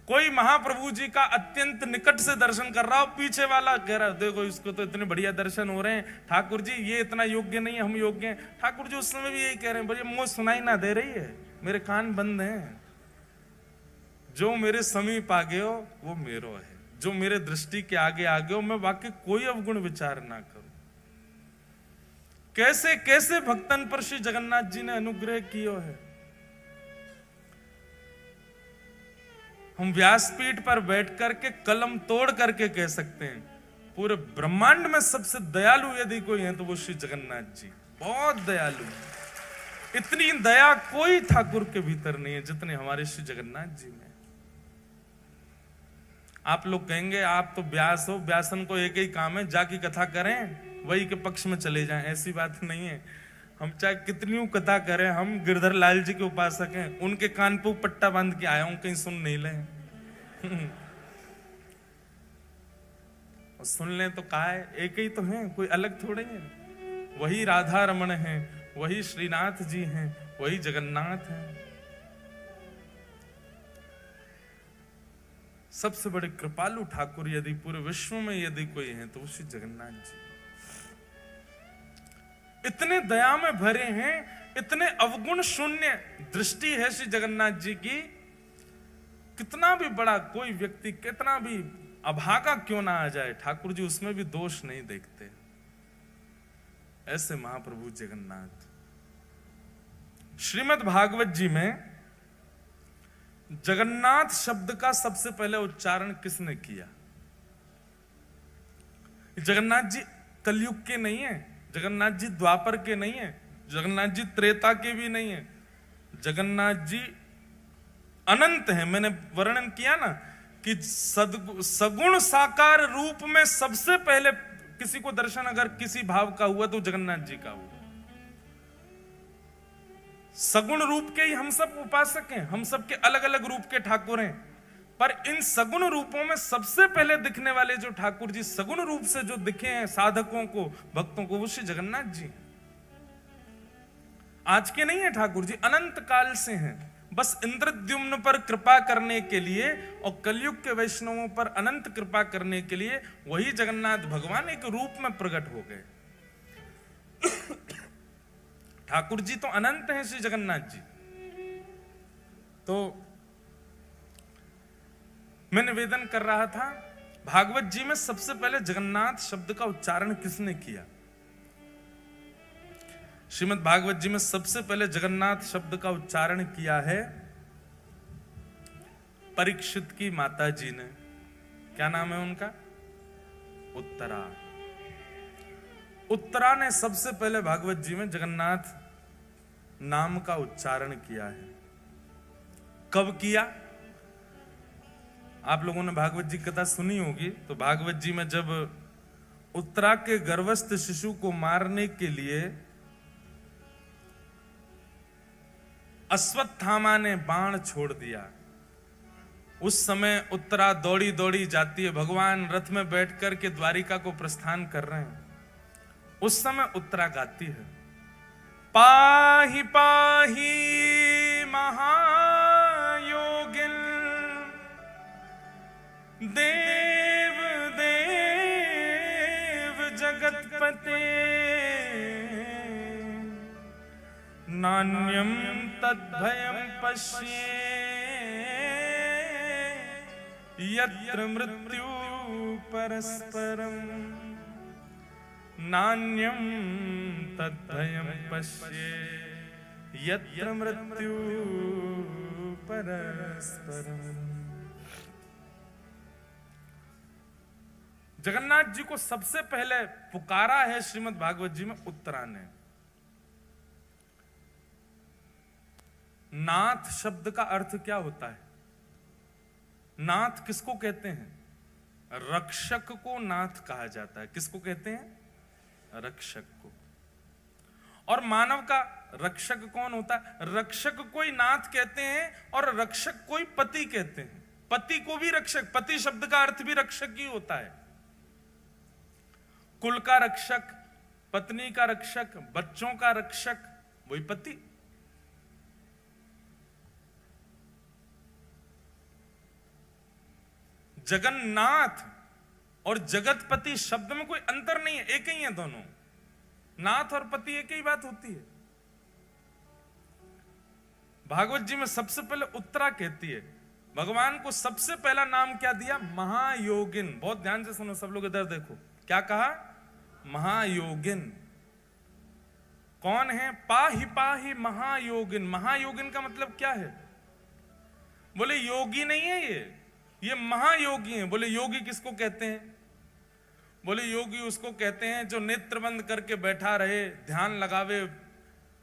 कोई महाप्रभु जी का अत्यंत निकट से दर्शन कर रहा हो, पीछे वाला कह रहा है देखो इसको तो इतने बढ़िया दर्शन हो रहे हैं, ठाकुर जी ये इतना योग्य नहीं है, हम योग्य हैं। ठाकुर जी उस समय भी यही कह रहे हैं, भैया मुझे सुनाई ना दे रही है, मेरे कान बंद हैं, जो मेरे समीप आ गए हो वो मेरो है, जो मेरे दृष्टि के आगे आ गए हो, मैं वाकई कोई अवगुण विचार ना करूं। कैसे कैसे भक्तन पर श्री जगन्नाथ जी ने अनुग्रह किया है। हम व्यासपीठ पर बैठ करके कलम तोड़ करके कह सकते हैं पूरे ब्रह्मांड में सबसे दयालु यदि कोई है तो वो श्री जगन्नाथ जी, बहुत दयालु है। इतनी दया कोई ठाकुर के भीतर नहीं है जितने हमारे श्री जगन्नाथ जी में। आप लोग कहेंगे आप तो व्यास हो, व्यासन को एक ही काम है जाकी कथा करें वही के पक्ष में चले जाएं, ऐसी बात नहीं है। हम चाहे कितनी कथा करें, हम गिरधर लाल जी के उपासक हैं, उनके कान पे पट्टा बांध के आया हूं, कहीं सुन नहीं ले। और सुन ले तो कहा है एक ही तो है, कोई अलग थोड़े हैं। वही राधा रमण हैं, वही श्रीनाथ जी हैं, वही जगन्नाथ हैं। सबसे बड़े कृपालु ठाकुर यदि पूरे विश्व में यदि कोई है तो श्री जगन्नाथ जी। इतने दया में भरे हैं, इतने अवगुण शून्य दृष्टि है श्री जगन्नाथ जी की। कितना भी बड़ा कोई व्यक्ति कितना भी अभागा क्यों ना आ जाए, ठाकुर जी उसमें भी दोष नहीं देखते। ऐसे महाप्रभु जगन्नाथ। श्रीमद् भागवत जी में जगन्नाथ शब्द का सबसे पहले उच्चारण किसने किया? जगन्नाथ जी कलयुग के नहीं है, जगन्नाथ जी द्वापर के नहीं है, जगन्नाथ जी त्रेता के भी नहीं है, जगन्नाथ जी अनंत है। मैंने वर्णन किया ना कि सगुण साकार रूप में सबसे पहले किसी को दर्शन अगर किसी भाव का हुआ तो जगन्नाथ जी का हुआ। सगुण रूप के ही हम सब उपासक हैं, हम सब के अलग अलग रूप के ठाकुर हैं, पर इन सगुण रूपों में सबसे पहले दिखने वाले जो ठाकुर जी सगुण रूप से जो दिखे हैं साधकों को भक्तों को, वो श्री जगन्नाथ जी। आज के नहीं है ठाकुर जी, अनंत काल से हैं। बस इंद्रद्युम्न पर कृपा करने के लिए और कलयुग के वैष्णवों पर अनंत कृपा करने के लिए वही जगन्नाथ भगवान एक रूप में प्रकट हो गए। ठाकुर जी तो अनंत हैं श्री जगन्नाथ जी। तो मैं निवेदन कर रहा था, भागवत जी में सबसे पहले जगन्नाथ शब्द का उच्चारण किसने किया? श्रीमद् भागवत जी में सबसे पहले जगन्नाथ शब्द का उच्चारण किया है परीक्षित की माता जी ने। क्या नाम है उनका? उत्तरा। उत्तरा ने सबसे पहले भागवत जी में जगन्नाथ नाम का उच्चारण किया है। कब किया? आप लोगों ने भागवत जी कथा सुनी होगी, तो भागवत जी में जब उत्तरा के गर्भस्थ शिशु को मारने के लिए अश्वत्थामा ने बाण छोड़ दिया, उस समय उत्तरा दौड़ी दौड़ी जाती है, भगवान रथ में बैठकर के द्वारिका को प्रस्थान कर रहे हैं। उस समय उत्तरा गाती है, पाहि पाहि महायोगिन देव देव जगतपते नान्यम तद्भयम पश्ये यत्र मृत्यु परस्परम नान्यम तद्भयम पश्ये यत्र मृत्यु परस्परम। जगन्नाथ जी को सबसे पहले पुकारा है श्रीमद् भागवत जी में उत्तरा ने। नाथ शब्द का अर्थ क्या होता है? नाथ किसको कहते हैं? रक्षक को नाथ कहा जाता है। किसको कहते हैं? रक्षक को। और मानव का रक्षक कौन होता है? रक्षक कोई नाथ कहते हैं और रक्षक कोई पति कहते हैं। पति को भी रक्षक, पति शब्द का अर्थ भी रक्षक ही होता है। कुल का रक्षक, पत्नी का रक्षक, बच्चों का रक्षक, वही पति। जगन्नाथ और जगतपति शब्द में कोई अंतर नहीं है, एक ही है दोनों। नाथ और पति एक ही बात होती है। भागवत जी में सबसे पहले उत्तरा कहती है, भगवान को सबसे पहला नाम क्या दिया? महायोगिन। बहुत ध्यान से सुनो सब लोग, इधर देखो, क्या कहा? महायोगिन। कौन है? पाहि पाहि महायोगिन। महायोगिन का मतलब क्या है? बोले योगी नहीं है ये महायोगी है। बोले योगी किसको कहते हैं? बोले योगी उसको कहते हैं जो नेत्र बंद करके बैठा रहे, ध्यान लगावे,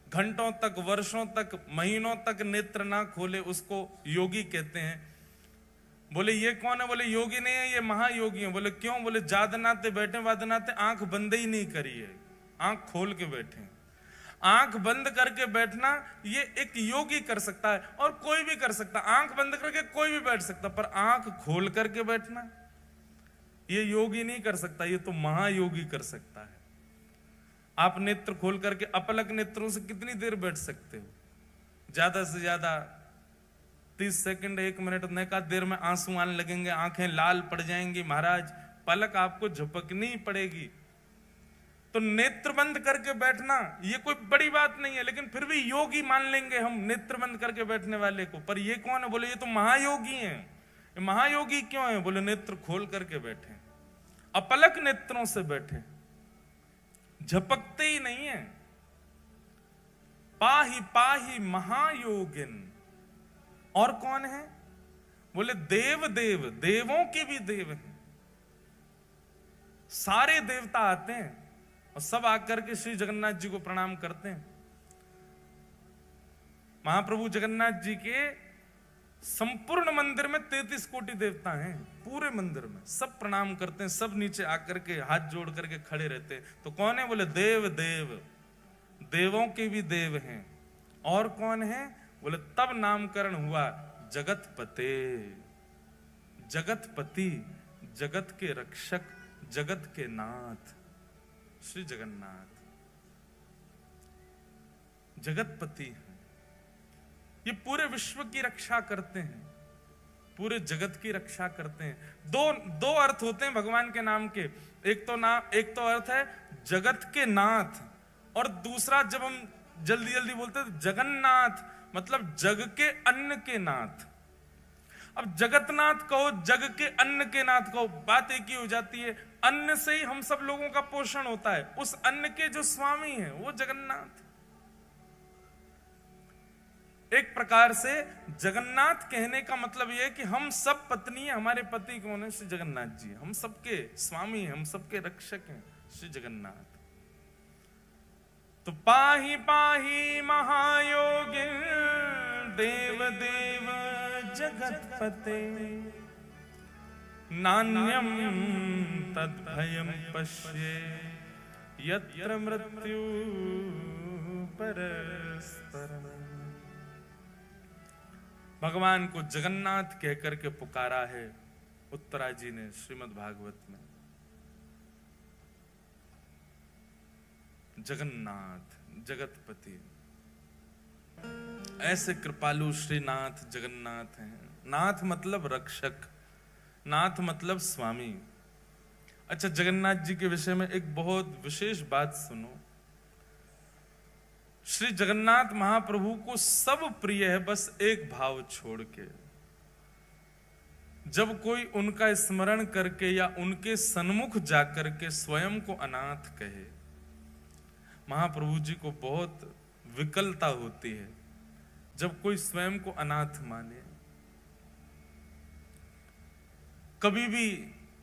घंटों तक, वर्षों तक, महीनों तक नेत्र ना खोले, उसको योगी कहते हैं। बोले ये कौन है? बोले योगी नहीं है, ये महायोगी है। बोले क्यों? बोले जादनाते बैठे वादनाते आंख बंद ही नहीं करी है, आंख खोल के बैठे। आंख बंद करके बैठना ये एक योगी कर सकता है और कोई भी कर सकता है। आंख बंद करके कोई भी बैठ सकता, पर आंख खोल करके बैठना ये योगी नहीं कर सकता, ये तो महायोगी कर सकता है। आप नेत्र खोल करके अपलक नेत्रों से कितनी देर बैठ सकते हो? ज्यादा से ज्यादा 30 सेकंड, 1 मिनट, नैका देर में आंसू आने लगेंगे, आंखें लाल पड़ जाएंगी महाराज, पलक आपको झपकनी पड़ेगी। तो नेत्र बंद करके बैठना ये कोई बड़ी बात नहीं है, लेकिन फिर भी योगी मान लेंगे हम नेत्र बंद करके बैठने वाले को। पर ये कौन है? बोले ये तो महायोगी हैं। महायोगी क्यों है? बोले नेत्र खोल करके बैठे, अपलक नेत्रों से बैठे, झपकते ही नहीं है। पाहि पाहि महायोगिन। और कौन है? बोले देव देव, देवों के भी देव हैं। सारे देवता आते हैं और सब आकर के श्री जगन्नाथ जी को प्रणाम करते हैं। महाप्रभु जगन्नाथ जी के संपूर्ण मंदिर में 33 कोटि देवता हैं। पूरे मंदिर में सब प्रणाम करते हैं, सब नीचे आकर के हाथ जोड़ करके खड़े रहते हैं। तो कौन है? बोले देव देव, देवों के भी देव हैं। और कौन है? बोले तब नामकरण हुआ जगतपते, जगतपति, जगत के रक्षक, जगत के नाथ श्री जगन्नाथ जगतपति हैं। ये पूरे विश्व की रक्षा करते हैं, पूरे जगत की रक्षा करते हैं। दो अर्थ होते हैं भगवान के नाम के। एक तो अर्थ है जगत के नाथ और दूसरा जब हम जल्दी जल्दी बोलते हैं जगन्नाथ मतलब जग के अन्न के नाथ। अब जगतनाथ कहो, जग के अन्न के नाथ कहो, बात एक ही हो जाती है। अन्न से ही हम सब लोगों का पोषण होता है, उस अन्न के जो स्वामी हैं वो जगन्नाथ। एक प्रकार से जगन्नाथ कहने का मतलब यह है कि हम सब पत्नी है, हमारे पति कौन है? श्री जगन्नाथ जी। हम सबके स्वामी हैं, हम सबके रक्षक हैं श्री जगन्नाथ। तो पाहि पाहि महायोगी देव देव जगतपते नान्यम तद्भयम पश्ये यत्र मृत्यु परस्परम। भगवान को जगन्नाथ कहकर के पुकारा है उत्तरा जी ने श्रीमद् भागवत में। जगन्नाथ जगतपति, ऐसे कृपालु श्रीनाथ जगन्नाथ हैं। नाथ मतलब रक्षक, नाथ मतलब स्वामी। अच्छा, जगन्नाथ जी के विषय में एक बहुत विशेष बात सुनो। श्री जगन्नाथ महाप्रभु को सब प्रिय है, बस एक भाव छोड़ के। जब कोई उनका स्मरण करके या उनके सन्मुख जाकर के स्वयं को अनाथ कहे, महाप्रभु जी को बहुत विकलता होती है जब कोई स्वयं को अनाथ माने। कभी भी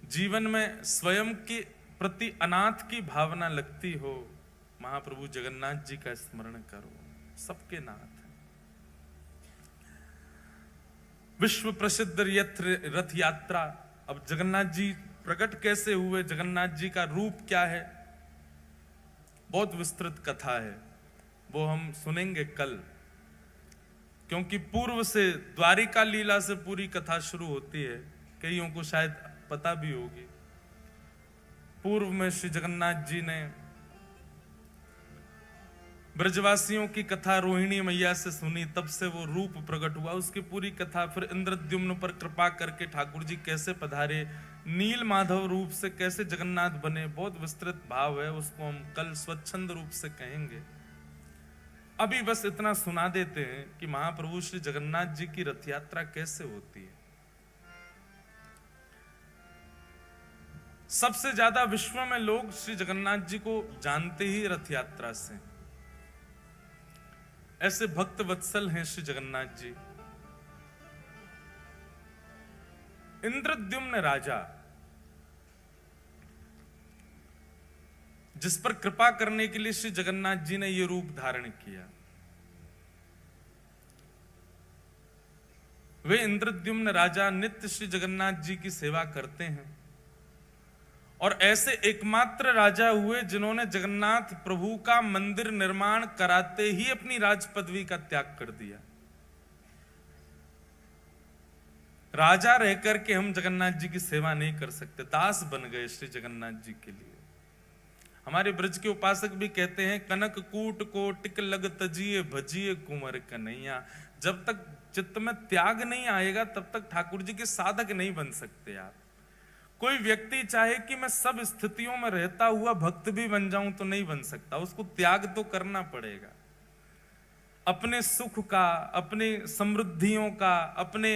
जीवन में स्वयं के प्रति अनाथ की भावना लगती हो, महाप्रभु जगन्नाथ जी का स्मरण करो, सबके नाथ हैं। विश्व प्रसिद्ध रथ यात्रा। अब जगन्नाथ जी प्रकट कैसे हुए, जगन्नाथ जी का रूप क्या है, बहुत विस्तृत कथा है, वो हम सुनेंगे कल। क्योंकि पूर्व से द्वारिका लीला से पूरी कथा शुरू होती है, कईयों को शायद पता भी होगी। पूर्व में श्री जगन्नाथ जी ने ब्रजवासियों की कथा रोहिणी मैया से सुनी, तब से वो रूप प्रकट हुआ, उसकी पूरी कथा। फिर इंद्रद्युम्न पर कृपा करके ठाकुर जी कैसे पधारे, नील माधव रूप से कैसे जगन्नाथ बने, बहुत विस्तृत भाव है, उसको हम कल स्वच्छंद रूप से कहेंगे। अभी बस इतना सुना देते हैं कि महाप्रभु श्री जगन्नाथ जी की रथ यात्रा कैसे होती है। सबसे ज्यादा विश्व में लोग श्री जगन्नाथ जी को जानते ही रथ यात्रा से। ऐसे भक्त वत्सल हैं श्री जगन्नाथ जी। इंद्रद्युम्न राजा, जिस पर कृपा करने के लिए श्री जगन्नाथ जी ने यह रूप धारण किया, वे इंद्रद्युम्न राजा नित्य श्री जगन्नाथ जी की सेवा करते हैं और ऐसे एकमात्र राजा हुए जिन्होंने जगन्नाथ प्रभु का मंदिर निर्माण कराते ही अपनी राज पदवी का त्याग कर दिया। राजा रहकर के हम जगन्नाथ जी की सेवा नहीं कर सकते, दास बन गए श्री जगन्नाथ जी के लिए। हमारे ब्रज के उपासक भी कहते हैं, कनक कूट को टिक लग तजिए भजिए कुंवर कन्हैया। जब तक चित्त में त्याग नहीं आएगा तब तक ठाकुर जी के साधक नहीं बन सकते आप। कोई व्यक्ति चाहे कि मैं सब स्थितियों में रहता हुआ भक्त भी बन जाऊं तो नहीं बन सकता, उसको त्याग तो करना पड़ेगा। अपने सुख का, अपने समृद्धियों का, अपने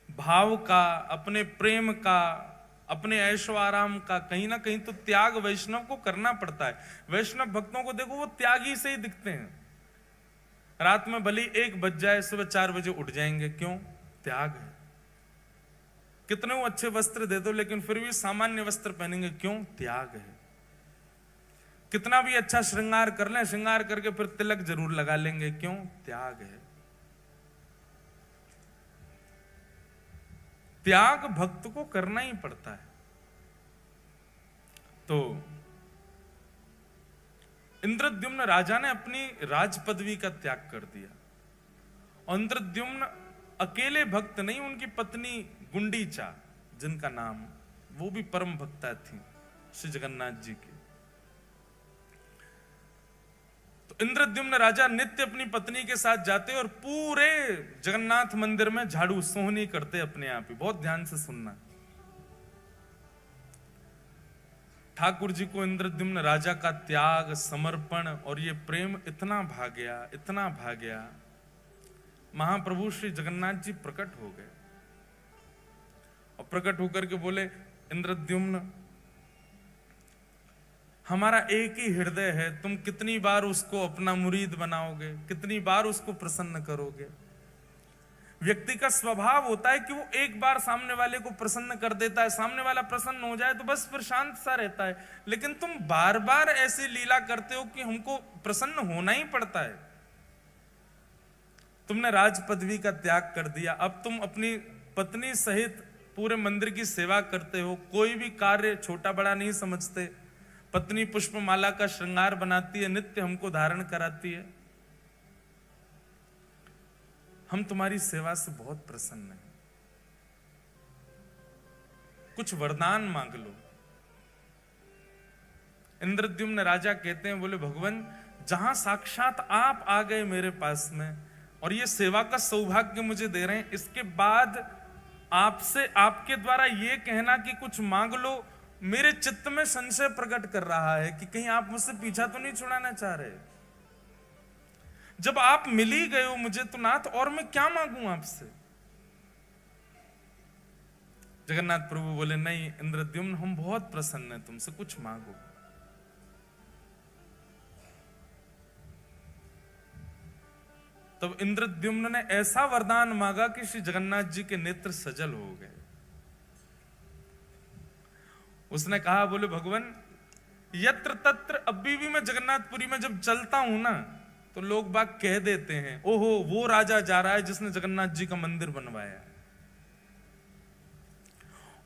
भाव का, अपने प्रेम का, अपने ऐशो आराम का कहीं ना कहीं तो त्याग वैष्णव को करना पड़ता है। वैष्णव भक्तों को देखो, वो त्यागी से ही दिखते हैं। रात में भले 1 बज जाए, सुबह 4 बजे उठ जाएंगे, क्यों? त्याग है। कितने वो अच्छे वस्त्र दे दो लेकिन फिर भी सामान्य वस्त्र पहनेंगे, क्यों? त्याग है। कितना भी अच्छा श्रृंगार कर लें, श्रृंगार करके फिर तिलक जरूर लगा लेंगे, क्यों? त्याग है। त्याग भक्त को करना ही पड़ता है। तो इंद्रद्युम्न राजा ने अपनी राज पदवी का त्याग कर दिया। और इंद्रद्युम्न अकेले भक्त नहीं, उनकी पत्नी गुंडीचा, जिनका नाम, वो भी परम भक्ता थी श्री जगन्नाथ जी की। तो इंद्रद्युम्न राजा नित्य अपनी पत्नी के साथ जाते और पूरे जगन्नाथ मंदिर में झाड़ू सोहनी करते अपने आप ही। बहुत ध्यान से सुनना। ठाकुर जी को इंद्रद्युम्न राजा का त्याग, समर्पण और ये प्रेम इतना भा गया, इतना भा गया। महाप्रभु श्री जगन्नाथ जी प्रकट हो गए और प्रकट होकर के बोले, इंद्रद्युम्न हमारा एक ही हृदय है, तुम कितनी बार उसको अपना मुरीद बनाओगे, कितनी बार उसको प्रसन्न करोगे। व्यक्ति का स्वभाव होता है कि वो एक बार सामने वाले को प्रसन्न कर देता है, सामने वाला प्रसन्न हो जाए तो बस फिर शांत सा रहता है। लेकिन तुम बार बार ऐसी लीला करते हो कि हमको प्रसन्न होना ही पड़ता है। तुमने राज पदवी का त्याग कर दिया, अब तुम अपनी पत्नी सहित पूरे मंदिर की सेवा करते हो, कोई भी कार्य छोटा बड़ा नहीं समझते। पत्नी पुष्पमाला का श्रृंगार बनाती है, नित्य हमको धारण कराती है। हम तुम्हारी सेवा से बहुत प्रसन्न हैं, कुछ वरदान मांग लो। इंद्रद्युम्न राजा कहते हैं, बोले भगवान जहां साक्षात आप आ गए मेरे पास में और ये सेवा का सौभाग्य मुझे दे रहे हैं, इसके बाद आपसे आपके द्वारा ये कहना कि कुछ मांग लो, मेरे चित्त में संशय प्रकट कर रहा है कि कहीं आप मुझसे पीछा तो नहीं छुड़ाना चाह रहे। जब आप मिल ही गए हो मुझे तो नाथ, और मैं क्या मांगू आपसे। जगन्नाथ प्रभु बोले, नहीं इंद्रद्युम्न हम बहुत प्रसन्न हैं तुमसे, कुछ मांगो। तब इंद्रद्युम्न ने ऐसा वरदान मांगा कि श्री जगन्नाथ जी के नेत्र सजल हो गए। उसने कहा, बोले भगवान यत्र तत्र, अभी भी मैं जगन्नाथपुरी में जब चलता हूं ना तो लोग बाग कह देते हैं, ओहो वो राजा जा रहा है जिसने जगन्नाथ जी का मंदिर बनवाया।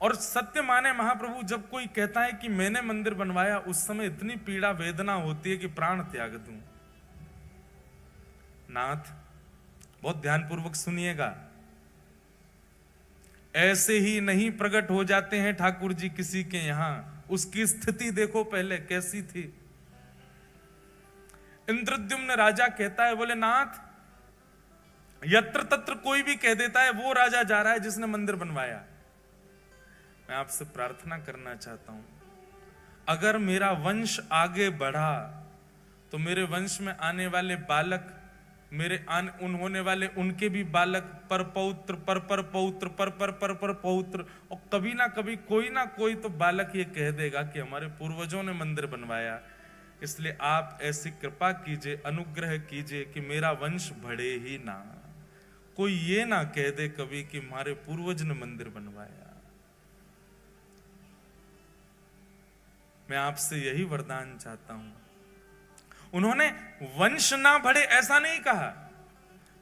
और सत्य माने महाप्रभु, जब कोई कहता है कि मैंने मंदिर बनवाया, उस समय इतनी पीड़ा वेदना होती है कि प्राण त्याग दूं। नाथ बहुत ध्यानपूर्वक सुनिएगा, ऐसे ही नहीं प्रकट हो जाते हैं ठाकुर जी किसी के यहां। उसकी स्थिति देखो पहले कैसी थी। इंद्रद्युम्न राजा कहता है, बोले नाथ यत्र तत्र कोई भी कह देता है वो राजा जा रहा है जिसने मंदिर बनवाया। मैं आपसे प्रार्थना करना चाहता हूं, अगर मेरा वंश आगे बढ़ा तो मेरे वंश में आने वाले बालक, मेरे उन होने वाले उनके भी बालक, पर पौत्र, पर पौत्र, पर पौत्र, और कभी ना कभी कोई ना कोई तो बालक ये कह देगा कि हमारे पूर्वजों ने मंदिर बनवाया। इसलिए आप ऐसी कृपा कीजिए, अनुग्रह कीजिए कि मेरा वंश बढ़े ही ना, कोई ये ना कह दे कभी कि हमारे पूर्वज ने मंदिर बनवाया। मैं आपसे यही वरदान चाहता हूं। उन्होंने वंश ना बढ़े ऐसा नहीं कहा,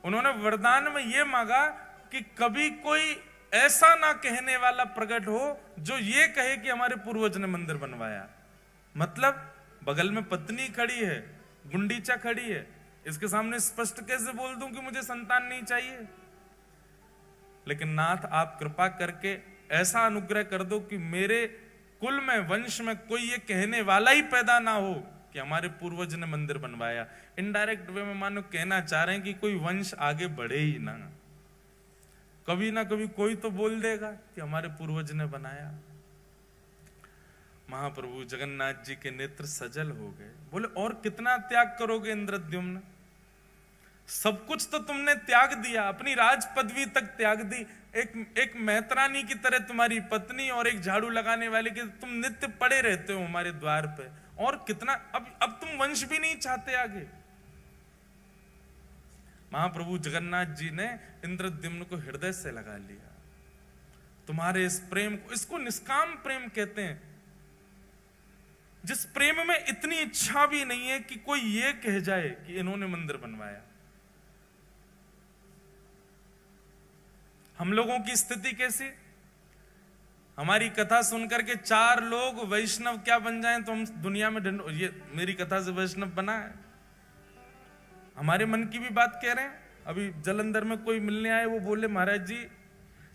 उन्होंने वरदान में यह मांगा कि कभी कोई ऐसा ना कहने वाला प्रकट हो जो ये कहे कि हमारे पूर्वज ने मंदिर बनवाया। मतलब बगल में पत्नी खड़ी है, गुंडीचा खड़ी है, इसके सामने स्पष्ट कैसे बोल दूं कि मुझे संतान नहीं चाहिए। लेकिन नाथ आप कृपा करके ऐसा अनुग्रह कर दो कि मेरे कुल में, वंश में कोई ये कहने वाला ही पैदा ना हो कि हमारे पूर्वज ने मंदिर बनवाया। इनडायरेक्ट वे में मानो कहना चाह रहे हैं कि कोई वंश आगे बढ़े ही ना, कभी ना कभी कोई तो बोल देगा कि हमारे पूर्वज ने बनाया। महाप्रभु जगन्नाथ जी के नेत्र सजल हो गए। बोले और कितना त्याग करोगे इंद्रद्युम्न, सब कुछ तो तुमने त्याग दिया, अपनी राज पदवी तक त्याग दी, एक मेहतरानी की तरह तुम्हारी पत्नी और एक झाड़ू लगाने वाले के तुम नित्य पड़े रहते हो हमारे द्वार पे, और कितना, अब तुम वंश भी नहीं चाहते आगे। महाप्रभु जगन्नाथ जी ने इंद्रद्युम्न को हृदय से लगा लिया। तुम्हारे इस प्रेम को, इसको निष्काम प्रेम कहते हैं, जिस प्रेम में इतनी इच्छा भी नहीं है कि कोई ये कह जाए कि इन्होंने मंदिर बनवाया। हम लोगों की स्थिति कैसी, हमारी कथा सुनकर के 4 लोग वैष्णव क्या बन जाएं तो हम दुनिया में ये मेरी कथा से वैष्णव बना है। हमारे मन की भी बात कह रहे हैं। अभी जलंधर में कोई मिलने आए, वो बोले महाराज जी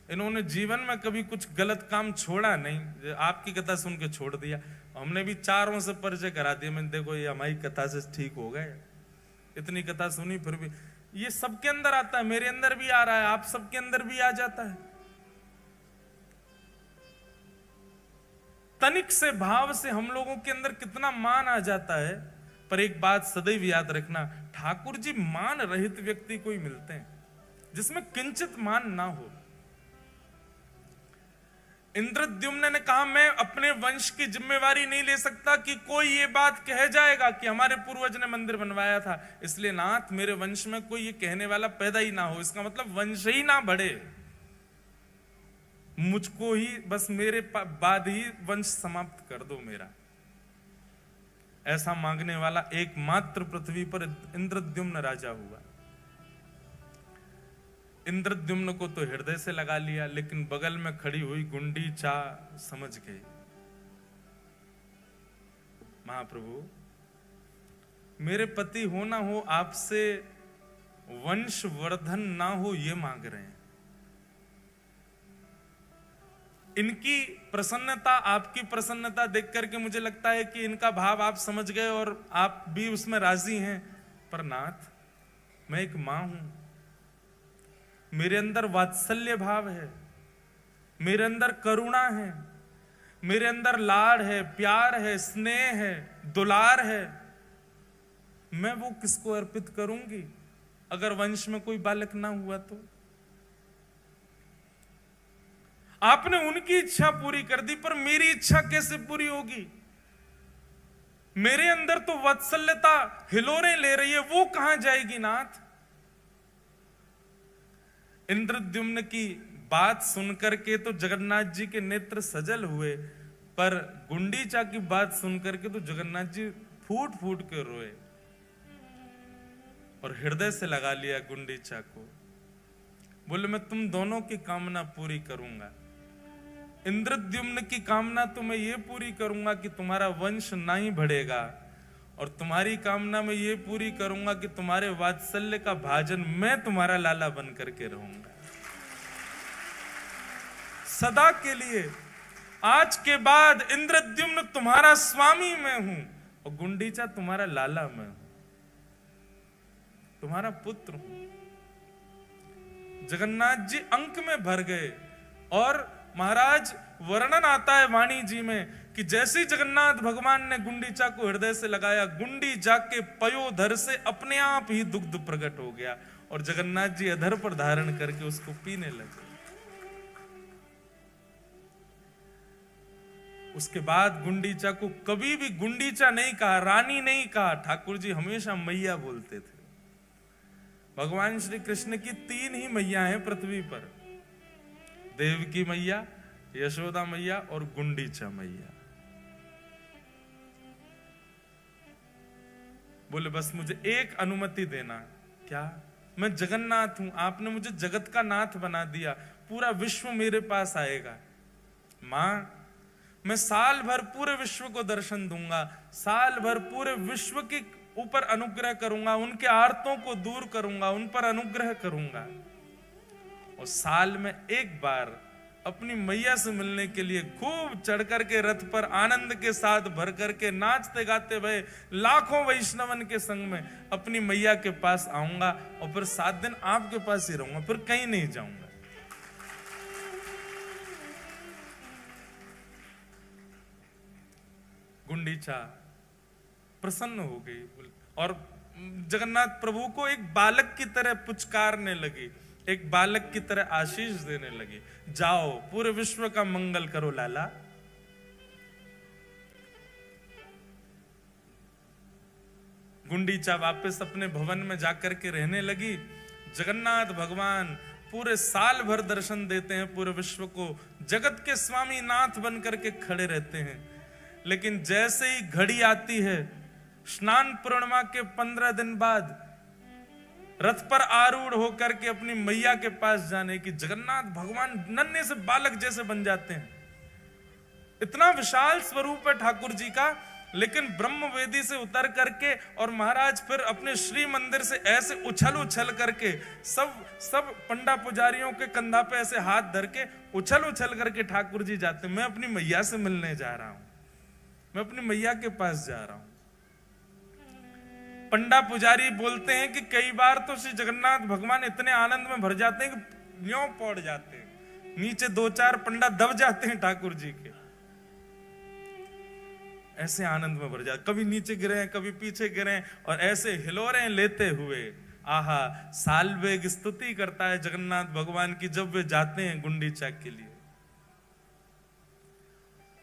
इन्होंने जीवन में कभी कुछ गलत काम छोड़ा नहीं, आपकी कथा सुन के छोड़ दिया। हमने भी 4 से परिचय करा दिया, मैंने देखो ये हमारी कथा से ठीक हो गए, इतनी कथा सुनी फिर भी। ये सबके अंदर आता है, मेरे अंदर भी आ रहा है, आप सबके अंदर भी आ जाता है। तनिक से भाव से हम लोगों के अंदर कितना मान आ जाता है। पर एक बात सदैव याद रखना, ठाकुर जी मान रहित व्यक्ति को ही मिलते हैं जिसमें किंचित मान ना हो। इंद्रद्युम्न ने कहा, मैं अपने वंश की जिम्मेवारी नहीं ले सकता कि कोई ये बात कह जाएगा कि हमारे पूर्वज ने मंदिर बनवाया था, इसलिए नाथ मेरे वंश में कोई ये कहने वाला पैदा ही ना हो। इसका मतलब वंश ही ना बढ़े, मुझको ही बस मेरे बाद ही वंश समाप्त कर दो मेरा। ऐसा मांगने वाला एकमात्र पृथ्वी पर इंद्रद्युम्न राजा हुआ। इंद्रद्युम्न को तो हृदय से लगा लिया, लेकिन बगल में खड़ी हुई गुंडीचा समझ गई। महाप्रभु, मेरे पति हो ना हो, आपसे वंश वर्धन ना हो, ये मांग रहे हैं। इनकी प्रसन्नता, आपकी प्रसन्नता देख करके मुझे लगता है कि इनका भाव आप समझ गए और आप भी उसमें राजी हैं। पर नाथ, मैं एक मां हूं, मेरे अंदर वात्सल्य भाव है, मेरे अंदर करुणा है, मेरे अंदर लाड़ है, प्यार है, स्नेह है, दुलार है। मैं वो किसको अर्पित करूंगी अगर वंश में कोई बालक ना हुआ तो? आपने उनकी इच्छा पूरी कर दी, पर मेरी इच्छा कैसे पूरी होगी? मेरे अंदर तो वात्सल्यता हिलोरे ले रही है, वो कहां जाएगी नाथ? इंद्रद्युम्न की बात सुनकर के तो जगन्नाथ जी के नेत्र सजल हुए, पर गुंडीचा की बात सुनकर के तो जगन्नाथ जी फूट फूट के रोए और हृदय से लगा लिया गुंडीचा को। बोले, मैं तुम दोनों की कामना पूरी करूंगा। इंद्रद्युम्न की कामना तो मैं ये पूरी करूंगा कि तुम्हारा वंश ना ही बढ़ेगा, और तुम्हारी कामना मैं ये पूरी करूंगा कि तुम्हारे वात्सल्य का भाजन मैं तुम्हारा लाला बन करके रहूंगा सदा के लिए। आज के बाद इंद्रद्युम्न तुम्हारा स्वामी मैं हूं और गुंडीचा तुम्हारा लाला मैं हूं, तुम्हारा पुत्र हूं। जगन्नाथ जी अंक में भर गए और महाराज वर्णन आता है वाणी जी में कि जैसे जगन्नाथ भगवान ने गुंडीचा को हृदय से लगाया, गुंडीचा के पयोधर से अपने आप ही दुग्ध प्रकट हो गया और जगन्नाथ जी अधर पर धारण करके उसको पीने लगे। उसके बाद गुंडीचा को कभी भी गुंडीचा नहीं कहा, रानी नहीं कहा, ठाकुर जी हमेशा मैया बोलते थे। भगवान श्री कृष्ण की 3 ही मैया हैं पृथ्वी पर, देवकी मैया, यशोदा मैया और गुंडीचा मैया। बोले, बस मुझे एक अनुमति देना। क्या? मैं जगन्नाथ हूं, आपने मुझे जगत का नाथ बना दिया, पूरा विश्व मेरे पास आएगा। मां, मैं साल भर पूरे विश्व को दर्शन दूंगा, साल भर पूरे विश्व के ऊपर अनुग्रह करूंगा, उनके आर्तों को दूर करूंगा, उन पर अनुग्रह करूंगा। और साल में एक बार अपनी मैया से मिलने के लिए खूब चढ़ करके रथ पर आनंद के साथ भर करके नाचते गाते हुए लाखों वैष्णवन के संग में अपनी मैया के पास आऊंगा और फिर 7 दिन आपके पास ही रहूंगा, फिर कहीं नहीं जाऊंगा। गुंडीचा प्रसन्न हो गई और जगन्नाथ प्रभु को एक बालक की तरह पुचकारने लगी, एक बालक की तरह आशीष देने लगी। जाओ, पूरे विश्व का मंगल करो लाला। गुंडीचा वापस अपने भवन में जाकर के रहने लगी। जगन्नाथ भगवान पूरे साल भर दर्शन देते हैं पूरे विश्व को, जगत के स्वामी नाथ बन करके खड़े रहते हैं। लेकिन जैसे ही घड़ी आती है, स्नान पूर्णिमा के 15 दिन बाद रथ पर आरूढ़ होकर के अपनी मैया के पास जाने की, जगन्नाथ भगवान नन्हे से बालक जैसे बन जाते हैं। इतना विशाल स्वरूप है ठाकुर जी का, लेकिन ब्रह्म वेदी से उतर करके और महाराज फिर अपने श्री मंदिर से ऐसे उछल उछल करके सब पंडा पुजारियों के कंधा पे ऐसे हाथ धर के उछल उछल करके ठाकुर जी जाते। मैं अपनी मैया से मिलने जा रहा हूं, मैं अपनी मैया के पास जा रहा हूं। पंडा पुजारी बोलते हैं कि कई बार तो श्री जगन्नाथ भगवान इतने आनंद में भर जाते हैं कि न्यों पड़ जाते हैं, नीचे 2-4 पंडा दब जाते हैं ठाकुर जी के। ऐसे आनंद में भर जाए, कभी नीचे गिरे कभी पीछे गिरे और ऐसे हिलोरें लेते हुए आहा सालवेग स्तुति करता है जगन्नाथ भगवान की जब वे जाते हैं गुंडीचा के लिए।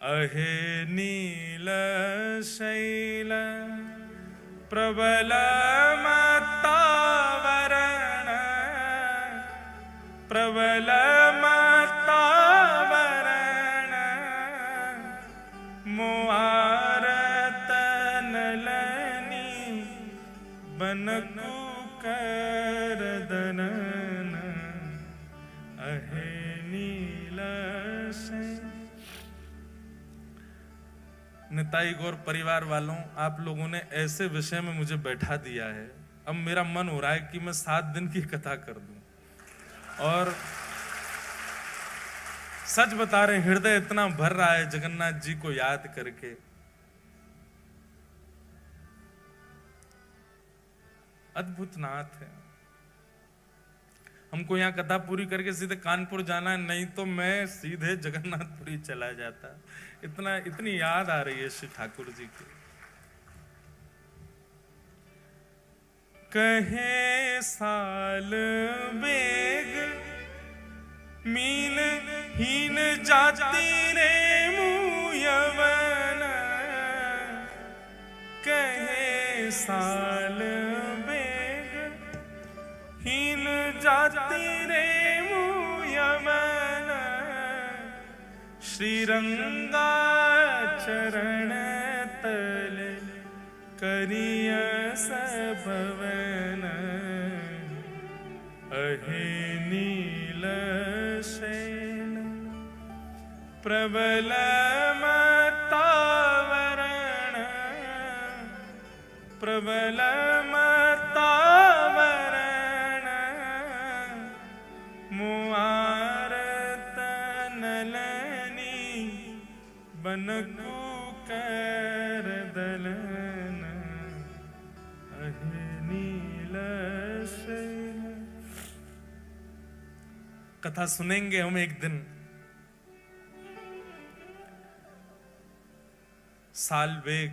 अहे नील शैल प्रबल मत्तावरण प्रबल मत्तावरण मुआरत नलनी बनकु करदनन अहे नील शैल। निताई गौर परिवार वालों, आप लोगों ने ऐसे विषय में मुझे बैठा दिया है, अब मेरा मन हो रहा है कि मैं 7 दिन की कथा कर दूं। और सच बता रहे, हृदय इतना भर रहा है जगन्नाथ जी को याद करके। अद्भुत नाथ है। हमको यहाँ कथा पूरी करके सीधे कानपुर जाना है, नहीं तो मैं सीधे जगन्नाथपुरी चला जाता। इतनी याद आ रही है श्री ठाकुर जी की। कहे साल बेग मीन हीन जाति रे मुयवन कहे साल बेग हीन जाति रे मुयवन श्रीरंगा चरण तल करिय सभवन अहे नील शैल प्रबल मत्तावरण प्रबल मत्तावरण मुआरत नलनी बनकु करदलन अहे नील शैल। कथा सुनेंगे हम एक दिन। सालवेग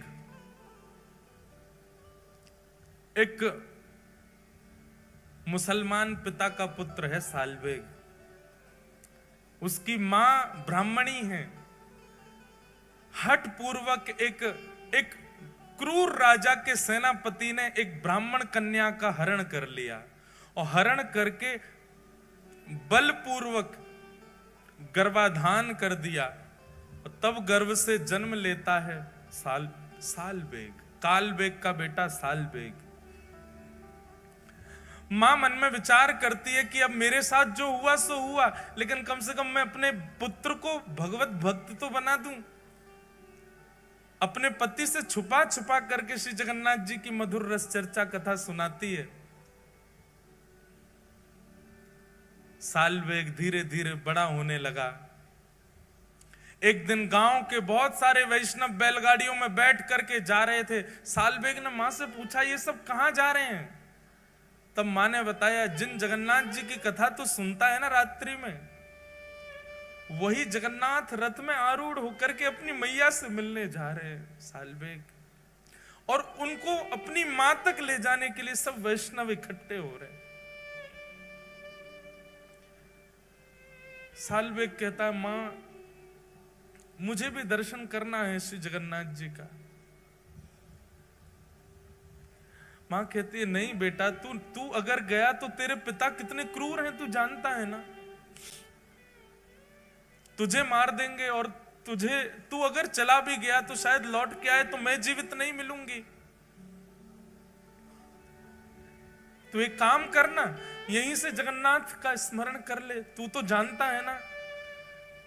एक मुसलमान पिता का पुत्र है। सालवेग, उसकी मां ब्राह्मणी है। हठ पूर्वक एक क्रूर राजा के सेनापति ने एक ब्राह्मण कन्या का हरण कर लिया और हरण करके बलपूर्वक गर्भाधान कर दिया और तब गर्भ से जन्म लेता है सालवेग, कालवेग का बेटा सालवेग। मां मन में विचार करती है कि अब मेरे साथ जो हुआ सो हुआ, लेकिन कम से कम मैं अपने पुत्र को भगवत भक्त तो बना दूं। अपने पति से छुपा छुपा करके श्री जगन्नाथ जी की मधुर रस चर्चा कथा सुनाती है। सालवेग धीरे धीरे बड़ा होने लगा। एक दिन गांव के बहुत सारे वैष्णव बैलगाड़ियों में बैठ करके जा रहे थे। सालवेग ने मां से पूछा, ये सब कहां जा रहे हैं? तब मां ने बताया, जिन जगन्नाथ जी की कथा तो सुनता है ना रात्रि में, वही जगन्नाथ रथ में आरूढ़ होकर के अपनी मैया से मिलने जा रहे हैं सालवेग, और उनको अपनी मां तक ले जाने के लिए सब वैष्णव इकट्ठे हो रहे हैं। सालवेग कहता है, मां मुझे भी दर्शन करना है श्री जगन्नाथ जी का। मां कहती है, नहीं बेटा, तू अगर गया तो तेरे पिता कितने क्रूर हैं तू जानता है ना, तुझे मार देंगे, और तू अगर चला भी गया तो शायद लौट के आए तो मैं जीवित नहीं मिलूंगी। तू एक काम करना, यहीं से जगन्नाथ का स्मरण कर ले। तू तो जानता है ना,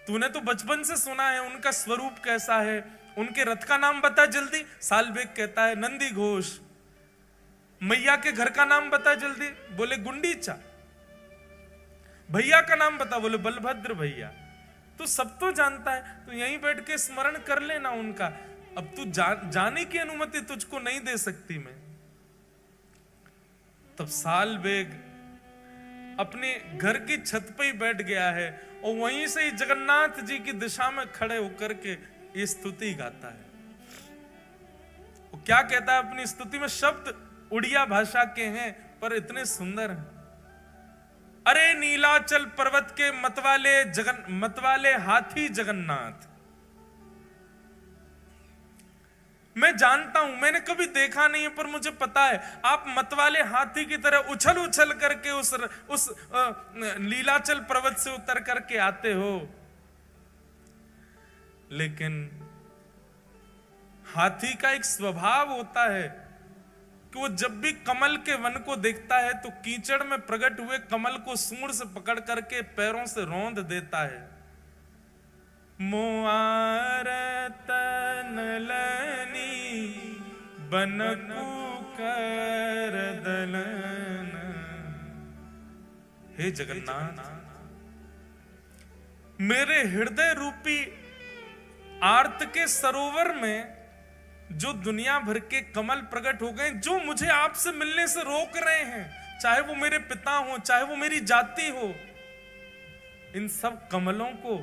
तूने तो बचपन से सुना है उनका स्वरूप कैसा है। उनके रथ का नाम बता जल्दी। सालवेग कहता है, नंदी घोष। मैया के घर का नाम बता जल्दी। बोले गुंडीचा। भैया का नाम बता। बोले बलभद्र भैया। तू सब तो जानता है, तू यहीं बैठ के स्मरण कर लेना उनका। अब तू जाने की अनुमति तुझको नहीं दे सकती मैं। तब सालवेग अपने घर की छत पे ही बैठ गया है और वहीं से ही जगन्नाथ जी की दिशा में खड़े होकर के ये स्तुति गाता है। क्या कहता है अपनी स्तुति में? शब्द उड़िया भाषा के हैं पर इतने सुंदर हैं। अरे नीलाचल पर्वत के मतवाले हाथी जगन्नाथ, मैं जानता हूं, मैंने कभी देखा नहीं है, पर मुझे पता है आप मतवाले हाथी की तरह उछल उछल करके उस नीलाचल पर्वत से उतर करके आते हो। लेकिन हाथी का एक स्वभाव होता है कि वो जब भी कमल के वन को देखता है तो कीचड़ में प्रकट हुए कमल को सूंड से पकड़ करके पैरों से रौंद देता है। मोआर तनलनी बनकु कर दलन। हे जगन्नाथ, मेरे हृदय रूपी आर्त के सरोवर में जो दुनिया भर के कमल प्रकट हो गए, जो मुझे आपसे मिलने से रोक रहे हैं, चाहे वो मेरे पिता हो, चाहे वो मेरी जाति हो, इन सब कमलों को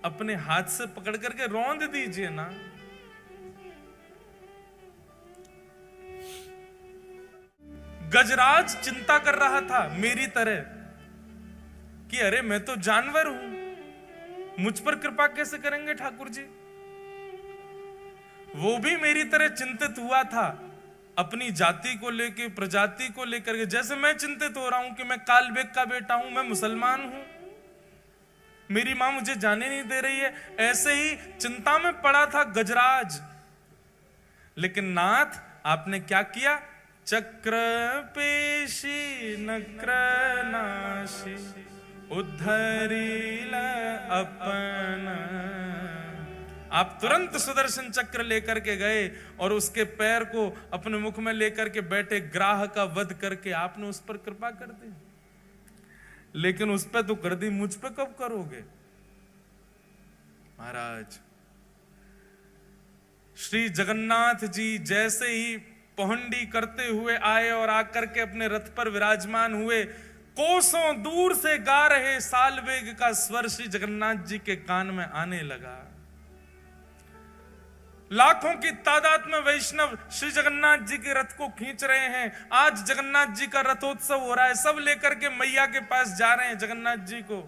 अपने हाथ से पकड़ करके रौंद दीजिए ना। गजराज चिंता कर रहा था मेरी तरह कि अरे मैं तो जानवर हूं, मुझ पर कृपा कैसे करेंगे ठाकुर जी। वो भी मेरी तरह चिंतित हुआ था अपनी जाति को लेकर, प्रजाति को लेकर के, जैसे मैं चिंतित हो रहा हूं कि मैं कालबेग का बेटा हूं, मैं मुसलमान हूं, मेरी मां मुझे जाने नहीं दे रही है, ऐसे ही चिंता में पड़ा था गजराज। लेकिन नाथ आपने क्या किया? चक्र पेशी नक्र नाशी उद्धरील अपन। आप तुरंत सुदर्शन चक्र लेकर के गए और उसके पैर को अपने मुख में लेकर के बैठे ग्राह का वध करके आपने उस पर कृपा कर दी। लेकिन उस पर तो कर दी, मुझ पे कब करोगे महाराज? श्री जगन्नाथ जी जैसे ही पहुंडी करते हुए आए और आकर के अपने रथ पर विराजमान हुए, कोसों दूर से गा रहे सालवेग का स्वर श्री जगन्नाथ जी के कान में आने लगा। लाखों की तादाद में वैष्णव श्री जगन्नाथ जी के रथ को खींच रहे हैं। आज जगन्नाथ जी का रथोत्सव हो रहा है, सब लेकर के मैया के पास जा रहे हैं जगन्नाथ जी को।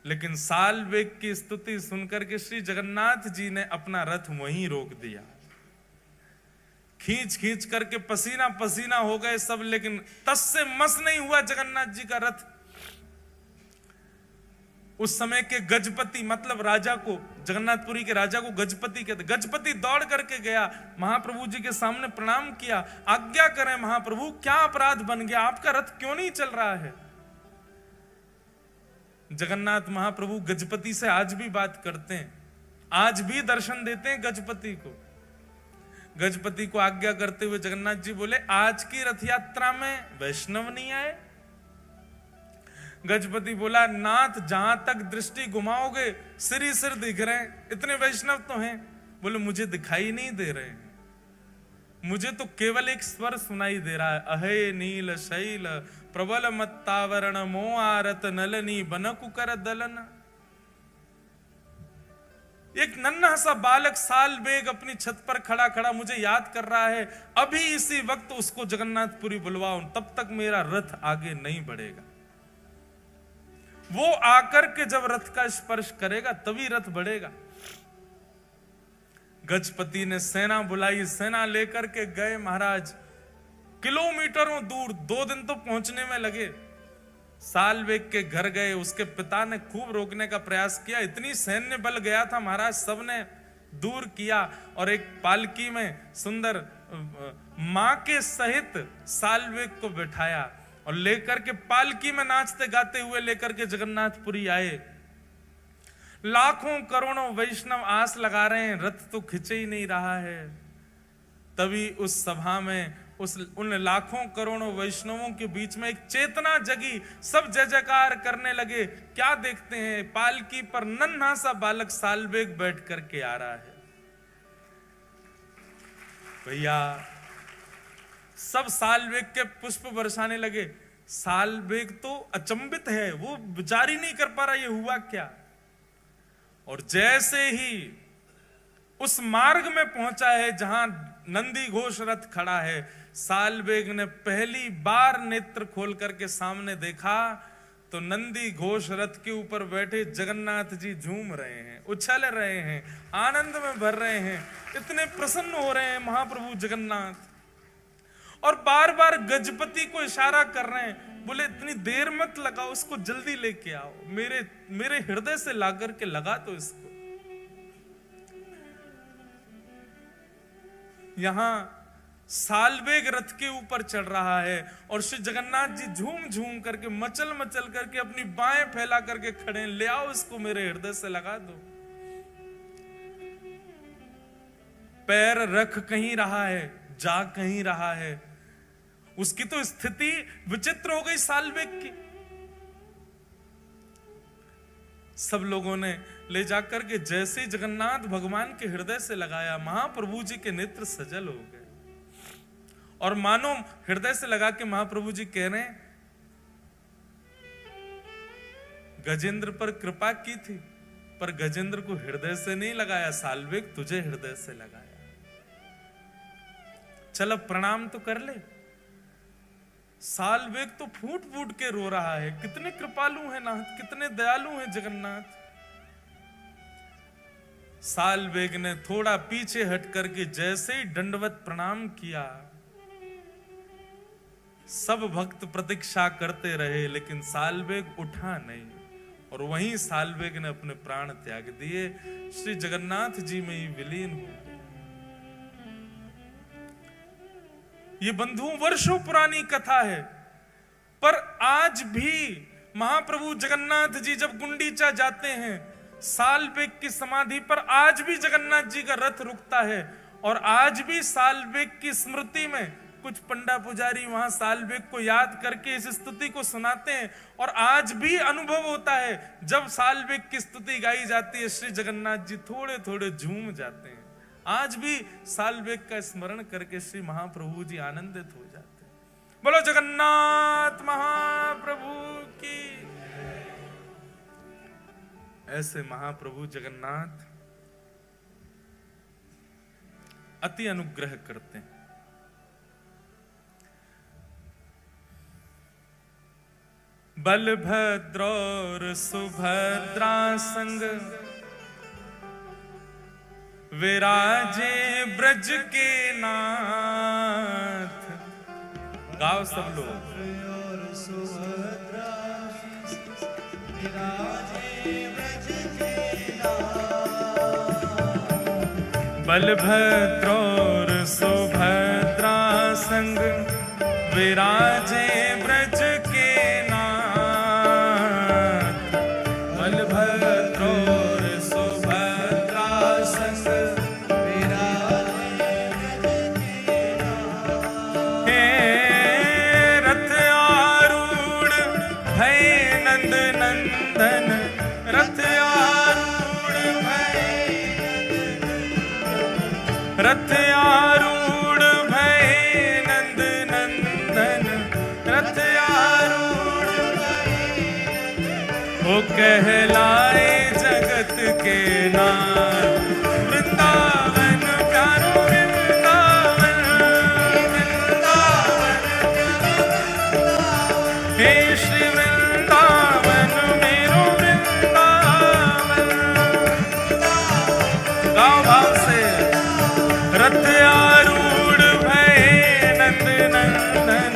लेकिन सालवेग की स्तुति सुनकर के श्री जगन्नाथ जी ने अपना रथ वहीं रोक दिया। खींच खींच करके पसीना पसीना हो गए सब, लेकिन तस से मस नहीं हुआ जगन्नाथ जी का रथ। उस समय के गजपति, मतलब राजा को, जगन्नाथपुरी के राजा को गजपति कहते। गजपति दौड़ करके गया, महाप्रभु जी के सामने प्रणाम किया, आज्ञा करें महाप्रभु, क्या अपराध बन गया, आपका रथ क्यों नहीं चल रहा है? जगन्नाथ महाप्रभु गजपति से आज भी बात करते हैं, आज भी दर्शन देते हैं गजपति को। गजपति को आज्ञा करते हुए जगन्नाथ जी बोले, आज की रथ यात्रा में वैष्णव नहीं आए? गजपति बोला, नाथ जहां तक दृष्टि घुमाओगे सिर ही सिर दिख रहे हैं, इतने वैष्णव तो हैं। बोले, मुझे दिखाई नहीं दे रहे हैं, मुझे तो केवल एक स्वर सुनाई दे रहा है, अहे नील शैल प्रबल मत्तावरण मोआरत नलनी बनकु कर दलन। एक नन्हा सा बालक सालवेग अपनी छत पर खड़ा खड़ा मुझे याद कर रहा है, अभी इसी वक्त उसको जगन्नाथपुरी बुलवाओ, तब तक मेरा रथ आगे नहीं बढ़ेगा। वो आकर के जब रथ का स्पर्श करेगा तभी रथ बढ़ेगा। गजपति ने सेना बुलाई, सेना लेकर के गए महाराज, किलोमीटरों दूर, 2 दिन तो पहुंचने में लगे। सालवेग के घर गए, उसके पिता ने खूब रोकने का प्रयास किया, इतनी सैन्य बल गया था महाराज, सबने दूर किया और एक पालकी में सुंदर मां के सहित सालवेग को बिठाया और लेकर के पालकी में नाचते गाते हुए लेकर के जगन्नाथपुरी आए। लाखों करोड़ों वैष्णव आस लगा रहे हैं, रथ तो खिंचे ही नहीं रहा है। तभी उस सभा में उन लाखों करोड़ों वैष्णवों के बीच में एक चेतना जगी, सब जय जयकार करने लगे। क्या देखते हैं, पालकी पर नन्हा सा बालक सालवेग बैठ करके आ रहा है। भैया सब सालवेग के पुष्प बरसाने लगे। सालवेग तो अचंभित है, वो विचार ही नहीं कर पा रहा ये हुआ क्या। और जैसे ही उस मार्ग में पहुंचा है जहां नंदी घोष रथ खड़ा है। साल्वेग ने पहली बार नेत्र खोल करके सामने देखा तो नंदी घोष रथ के ऊपर बैठे जगन्नाथ जी झूम रहे हैं, उछल रहे हैं, आनंद में भर रहे हैं, इतने प्रसन्न हो रहे हैं महाप्रभु जगन्नाथ। और बार बार गजपति को इशारा कर रहे हैं, बोले इतनी देर मत लगाओ, उसको जल्दी लेके आओ, मेरे हृदय से ला करके लगा तो इसको। यहां साल्वेग रथ के ऊपर चढ़ रहा है और श्री जगन्नाथ जी झूम झूम करके मचल मचल करके अपनी बाहें फैला करके खड़े हैं, ले आओ इसको मेरे हृदय से लगा दो। पैर रख कहीं रहा है, जा कहीं रहा है। उसकी तो स्थिति विचित्र हो गई साल्वेग की। सब लोगों ने ले जाकर के जैसे जगन्नाथ भगवान के हृदय से लगाया, महाप्रभु जी के नेत्र सजल हो गए और मानो हृदय से लगा के महाप्रभु जी कह रहे हैं, गजेंद्र पर कृपा की थी पर गजेंद्र को हृदय से नहीं लगाया, साल्वेग तुझे हृदय से लगाया। चल अब प्रणाम तो कर ले। साल्वेग तो फूट फूट के रो रहा है, कितने कृपालु हैं नाथ, कितने दयालु हैं जगन्नाथ। साल्वेग ने थोड़ा पीछे हट करके जैसे ही दंडवत प्रणाम किया, सब भक्त प्रतीक्षा करते रहे लेकिन साल्वेग उठा नहीं और वहीं साल्वेग ने अपने प्राण त्याग दिए, श्री जगन्नाथ जी में ही विलीन हो गए। ये बंधुओं वर्षों पुरानी कथा है, पर आज भी महाप्रभु जगन्नाथ जी जब गुंडीचा जाते हैं, साल्वेग की समाधि पर आज भी जगन्नाथ जी का रथ रुकता है और आज भी साल्वेग की स्मृति में कुछ पंडा पुजारी वहां साल्वेग को याद करके इस स्तुति को सुनाते हैं और आज भी अनुभव होता है जब साल्वेग की स्तुति गाई जाती है, श्री जगन्नाथ जी थोड़े थोड़े झूम जाते हैं। आज भी साल्वेग का स्मरण करके श्री महाप्रभु जी आनंदित हो जाते हैं। बोलो जगन्नाथ महाप्रभु की। ऐसे महाप्रभु जगन्नाथ अति अनुग्रह करते हैं। बलभद्र और सुभद्रा संग विराजे ब्रज के नाथ। गाओ सब लोग। बलभद्र और सुभद्रा संग विराजे ब्रज के नाथ। बलभद्र और सुभद्रा संग विराजे हे रथ आरूढ़ भय नंद नंदन। रथ आरूढ़ भय रथ आरूढ़ भय नंद नंदन। रथ आरूढ़ वो कहलाए जगत के नाथ। वृंदावन प्यारो वृंदावन। हे श्री वृंदावन मेरो वृंदावन। गाओ भाव से। रथ आरूढ़ भय नंद नंदन।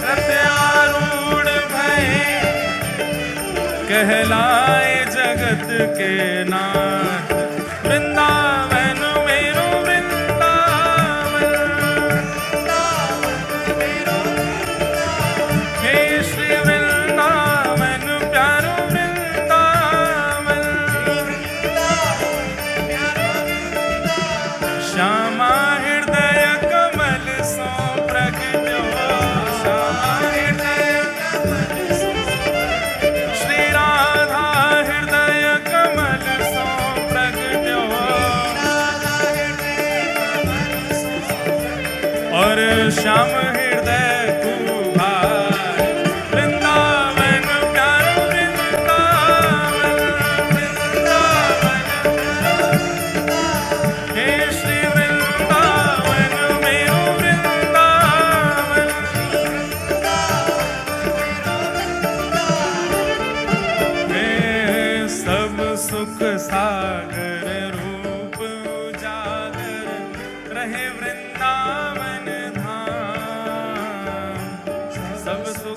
रथ आरूढ़ भय कहलाए जगत के नाथ। वृंदावन मेरो वृंदावन। हे श्री वृंदावन प्यारो वृंदावन। श्यामा हृदय कमल सो प्रगट्यो। श्यामा हृदय श्री राधा हृदय कमल सो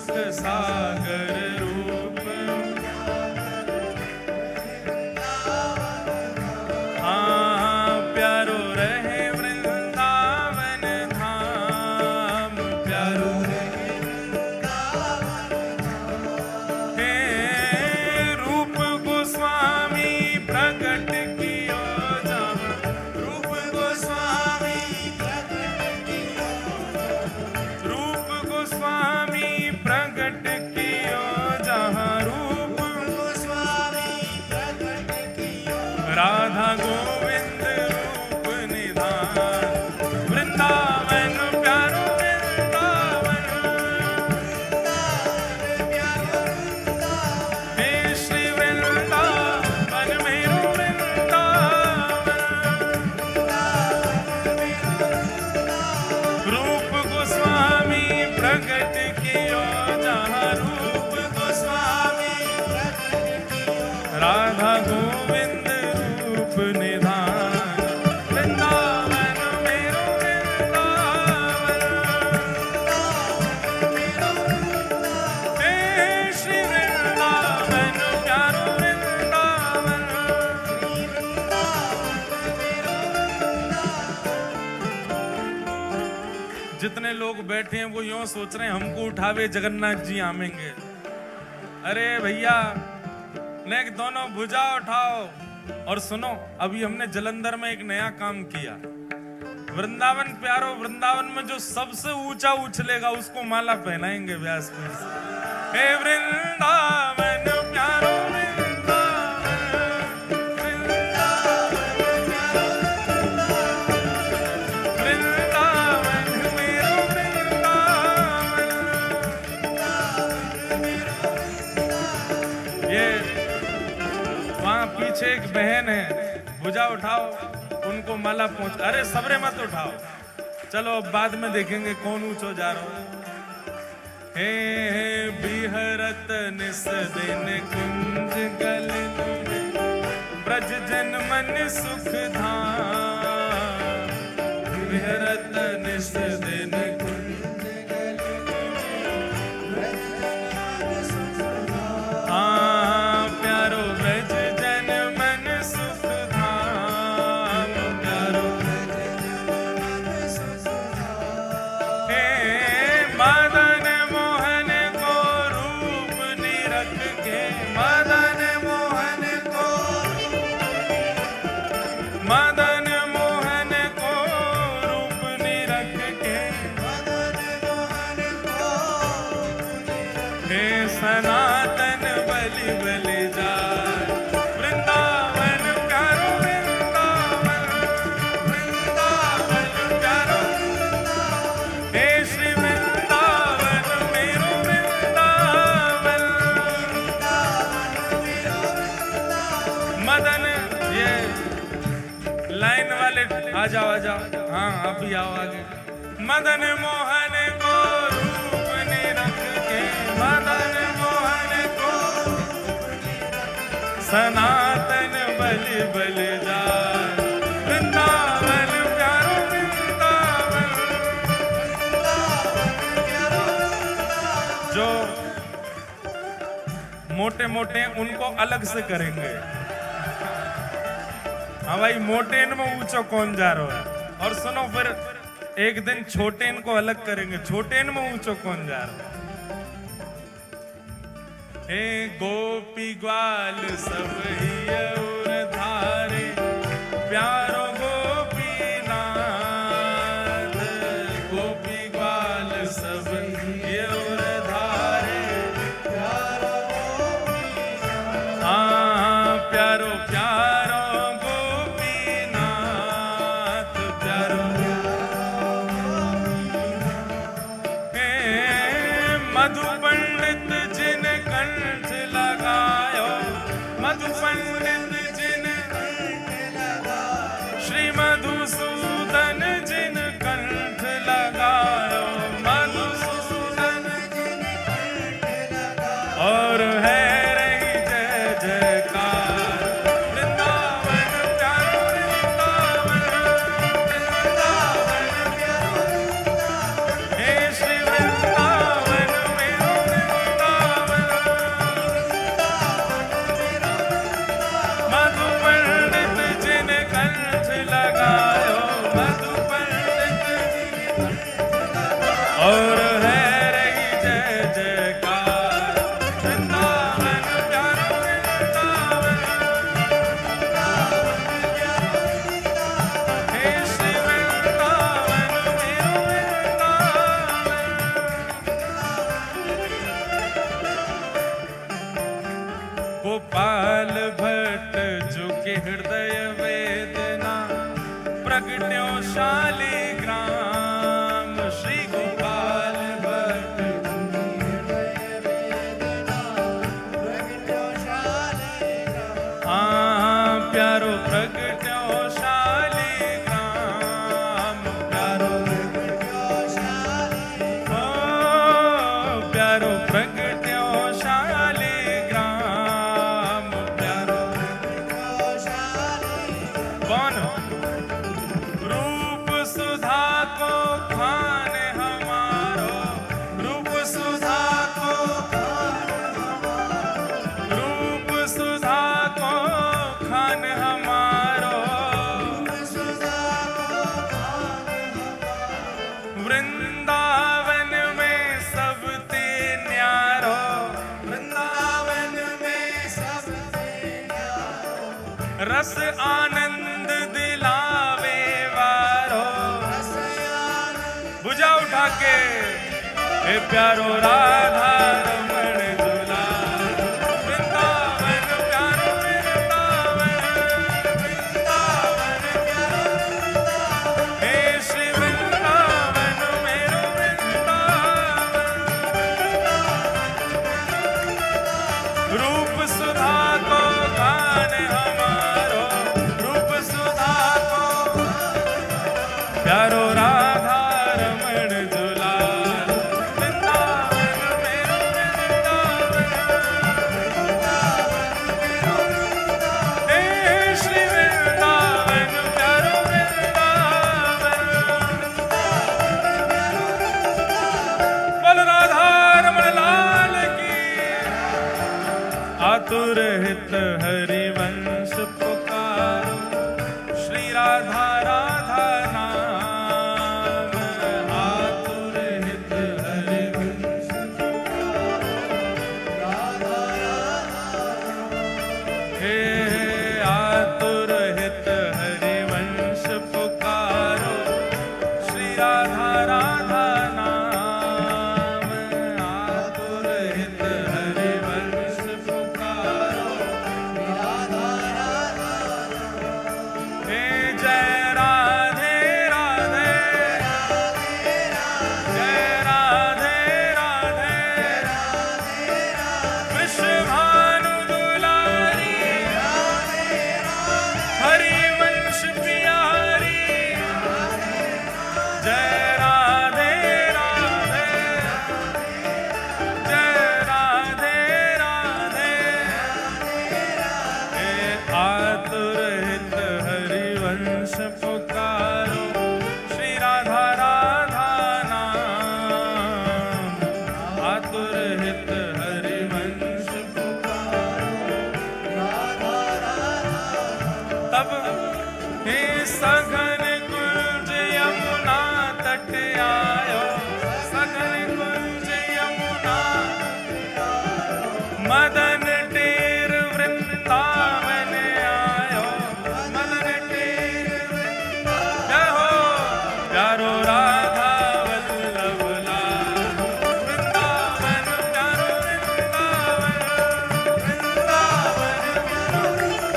सुख सागर रूप, हाँ प्यारो रहे वृंदावन धाम, प्यारो रहे हे रूप गोस्वामी प्रकट कियो जहाँ, रूप गोस्वामी प्रकट कियो जहाँ, रूप राधा गोविंद रूप निधान, वृंदावन प्यारो वृंदावन, हे श्री वृंदावन मेरो वृंदावन, रूप गोस्वामी प्रकट कियो जहाँ, रूप गोस्वामी राधा गोविंद रूप निधान, वृंदावन मेरो वृंदावन, हे श्री वृंदावन प्यारो वृंदावन। जितने लोग बैठे हैं वो यूं सोच रहे हैं हमको उठावे जगन्नाथ जी आमेंगे। अरे भैया नेक दोनों भुजा उठाओ। और सुनो, अभी हमने जलंधर में एक नया काम किया। वृंदावन प्यारो वृंदावन में जो सबसे ऊंचा उछलेगा उसको माला पहनाएंगे व्यास में। हे वृंदावन प्यारो वृंदावन मेरो वृंदावन। ये वहां पीछे एक बहन है, भुजा उठाओ, उनको माला पहुंच। अरे सबरे मत उठाओ, चलो अब बाद में देखेंगे कौन ऊंचो जा रहा है। हे बिहरत निस दिन कुंज गल, ब्रज जन मन सुख धाम, बिहरत निस दिन कुंज गल, हाँ प्यारो ब्रज जन मन सुख धाम, प्यारो हे मदन मोहन को रूप निरख के, मदन मोहन को, मदन मोहन को रूप निरख के, हे सनातन बलि बलि जाय, वृंदावन प्यारो वृंदावन, वृंदावन प्यारो, हे श्री वृंदावन मेरो वृंदावन। मदन, ये लाइन वाले आ जाओ आ जाओ, हाँ आप भी आओ आगे। मदन मोहन को रूप निरख के, मदन मोहन को सनातन बलि बलि जाय, वृंदावन प्यारो वृंदावन। जो मोटे मोटे उनको अलग से करेंगे। हाँ भाई, मोटे इनमें ऊंचा कौन जा रहा है। और सुनो, फिर एक दिन छोटे इनको अलग करेंगे, छोटे इनमें ऊंचा कौन जा रहा है। हे गोपी ग्वाल सब ही और धारे, प्यारो गोपीनाथ, गोपी ग्वाल सब ही और धारे, प्यारो गोपीनाथ, हाँ प्यारो प्यारो गोपीनाथ, प्यारो। हे मधु पंडित जिन कंठ लगायो, मधु पंडित जिन, श्री मधुसूदन जिन कंठ लगायो, मधुसूदन और है रही जय जयकार, वृंदावन प्यारो वृंदावन, वृंदावन प्यारो, हे श्री वृंदावन मेरो गोपाल भट्ट जो के हृदय वेदना प्रगट्यो शालिग्राम। श्री गोपाल भट्ट हाँ प्यारो प्रगट्यो शालिग्राम, प्यारो प्यारो प्रगट्यो शालिग्राम, प्यारो कौन रूप सुधा को खान हमारो, रूप सुधा को, रूप सुधा को खान हमारो, वृंदावन में सबते न्यारो, वृंदावन में सबते न्यारो, रस आनंद दिलावे वारो, भुजा उठा के हे प्यारो राधा रमण दुलार, वृंदावन प्यारो वृंदावन, वृंदावन प्यारो वृंदावन, हे श्री वृंदावन मेरो वृंदावन, रूप सुधा को खान हमारो, रूप सुधा को प्यारो राधा रमण दुलार, वृंदावन मेरो वृंदावन, हे श्री वृंदावन प्यारो वृंदावन, बोल राधा रमण लाल की। आतुर हित हरिवंश पुकारो, श्री राधा राधा नाम, आतुर हित हरिवंश हे आतुर हित हरिवंश पुकारो, श्री राधा राधा नाम, आतुर हित हरिवंश पुकारो, हे जय राधे राधे, जय राधे राधे, विश्वभानु दुलारी, हरिवंश प्यारी, जय राधे राधे, जय राधे राधे, हे आतुर हित हरिवंश पुकारो, श्री राधा राधा नाम, आतुर हित हरिवंश पुकारो, तब हे सघन कुंज यमुना तट आयो, सघन कुंज यमुना, मदन टेर वृंदावन आयो, मदन टेर वृंदावन, जय हो प्यारो राधा वल्लभ लाल, वृंदावन प्यारो वृंदावन, वृंदावन प्यारो वृंदावन,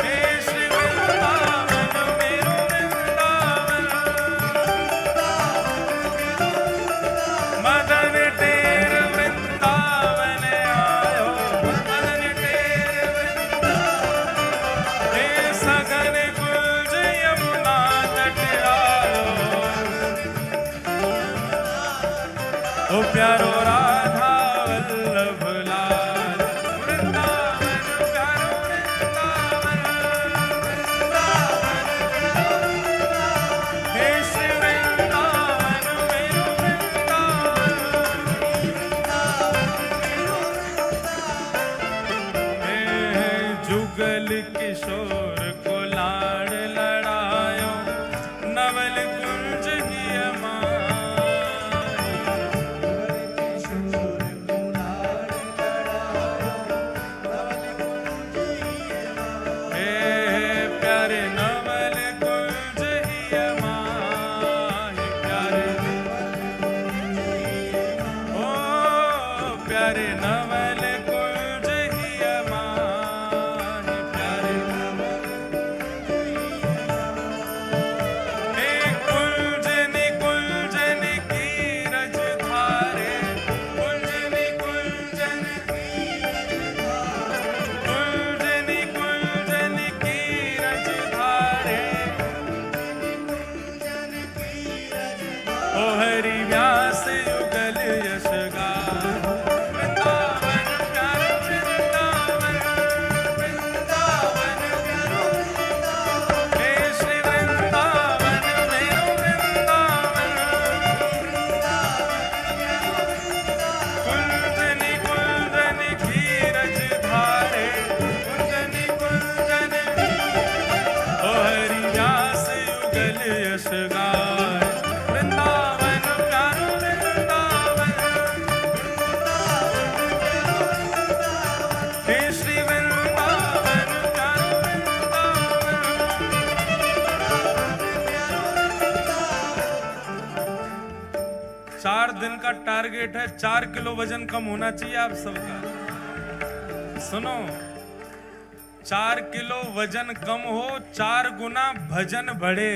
हे श्री वृंदावन मेरो वृंदावन, मदन टेर वृंदावन आयो, मदन टेर वृंदावन, हे सघन कुंज यमुना तट आयो, ओ प्यारो राधा वल्लभ लाल, वृंदावन प्यारो वृंदावन, हे श्री वृंदावन मेरो वृंदावन, हे जुगल किशोर को लाड़ लड़ायो, नवल कुंज ही प्यारे नवल कुंज ही माही, प्यारे ओ प्यारे नवल कुंज ही माही, का टारगेट है 4 किलो वजन कम होना चाहिए आप सबका। सुनो, 4 किलो वजन कम हो, 4 गुना भजन बढ़े।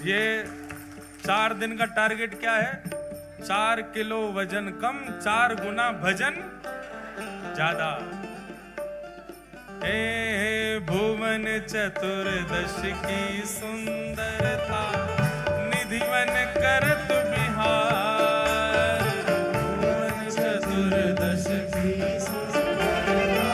ये 4 दिन का टारगेट क्या है? 4 किलो वजन कम, 4 गुना भजन ज्यादा। हे भुवन चतुर्दश की सुंदरता, निधिवन करत बिहार। भुवन चतुर्दश की सुंदरता,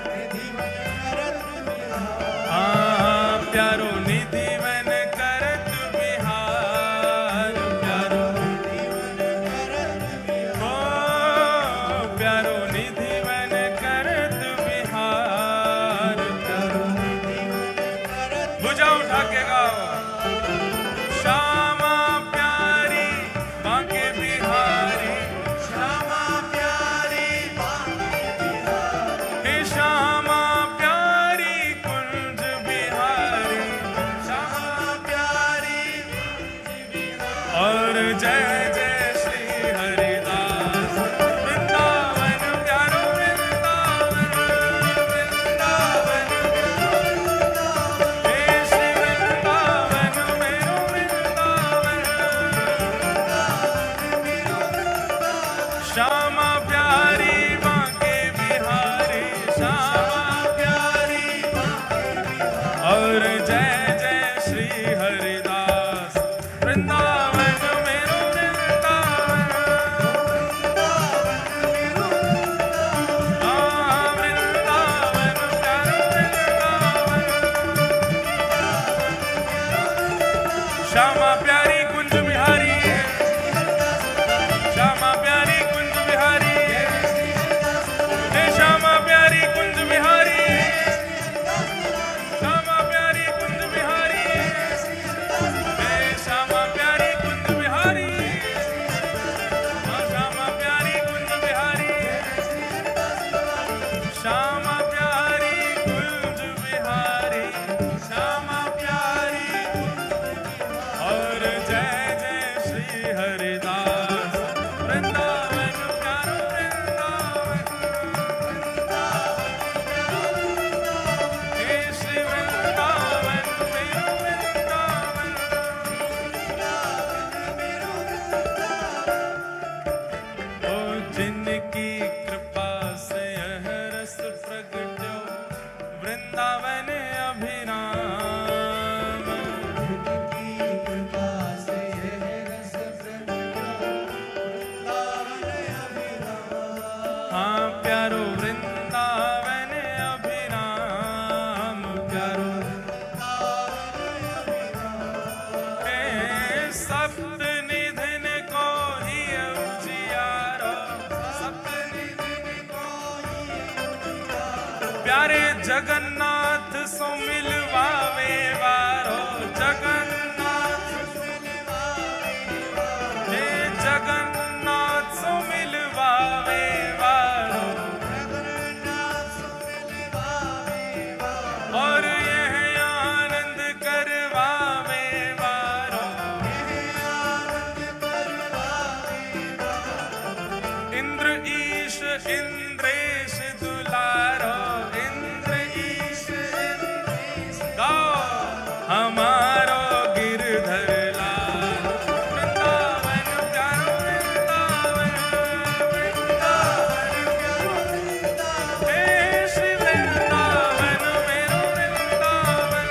निधिवन करत बिहार। हाँ प्यारो निधिवन करत बिहार, प्यारो निधिवन करत बिहार। ओ प्यारो निधिवन करत बिहार, प्यारो निधिवन करत। भुजा उठा के गाओ। श्यामा प्यारी बांके बिहारी, श्यामा प्यारी बांके बिहारी। हे श्यामा प्यारी कुंज बिहारी, श्यामा प्यारी कुंज बिहारी। और जय जय श्री हरिदास वृंदावन प्यारो वृंदावन, वृंदावन हे श्री वृंदावन मेरो वृंदावन। श्यामा प्यारी बांके बिहारी, श्यामा प्यारी बांके बिहारी। और जय जय श्री हरिदास वृंदावन मेरो वृंदावन, हाँ वृंदावन प्यारो वृंदावन। श्यामा प्यारी कुंज बिहारी, श्यामा प्यारी कुंज बिहारी। हे श्यामा प्यारी कुंज बिहारी, श्यामा प्यारी कुंज बिहारी। हे श्यामा प्यारी कुंज बिहारी, हाँ श्यामा प्यारी कुंज बिहारी। श्यामा प्यारी कुंज बिहारी, श्यामा प्यारी। और जय जय श्री हरिदास वृंदावन प्यारो वृंदावन, हे श्री वृंदावन मेरो वृंदावन। ओ जिनकी कृपा से यह रस प्रगट्यो, वृंदावन अभिराम। जिनकी कृपा से यह रस प्रगट्यो, वृंदावन अभिराम। हाँ प्यारो वृंदावन अभिराम, प्यारो वृंदावन अभिराम। हे सप्त निधिन को ही उजियारो, सप्त निधिन को ही उजियारो। प्यारे जगन्नाथ सो मिलवावे वारो, जगन्नाथ सो मिलवावे वारो। हे जगन्नाथ सो मिलवावे वारो, जगन्नाथ सो मिलवावे वारो। और यह आनंद करवावे वारो, यह आनंद करवावे वारो। इंद्र ईश इंद्रेश दुलारो, इंद्र ईश इंद्रेश। गाओ हमारो गिरधर लाल वृंदावन प्यारो वृंदावन, वृंदावन प्यारो वृंदावन। हे श्री वृंदावन मेरो वृंदावन,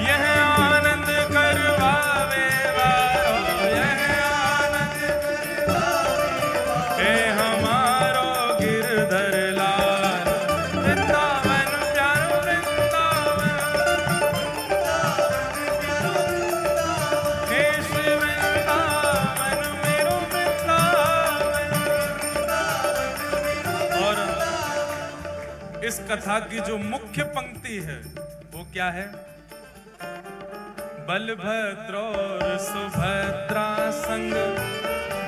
यह आनंद करवावे वारो, यह आनंद करवावे वारो। हे हमारो गिरधर लाल वृंदावन प्यारो वृंदावन, हे श्री वृंदावन मेरो वृंदावन। और इस कथा की जो मुख्य पंक्ति है वो क्या है? बलभद्र और सुभद्रा संग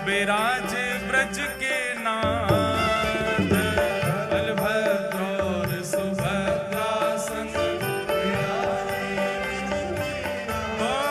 विराजे ब्रज के नाथ। बलभद्र और सुभद्रा संग विराजे ब्रज के नाथ।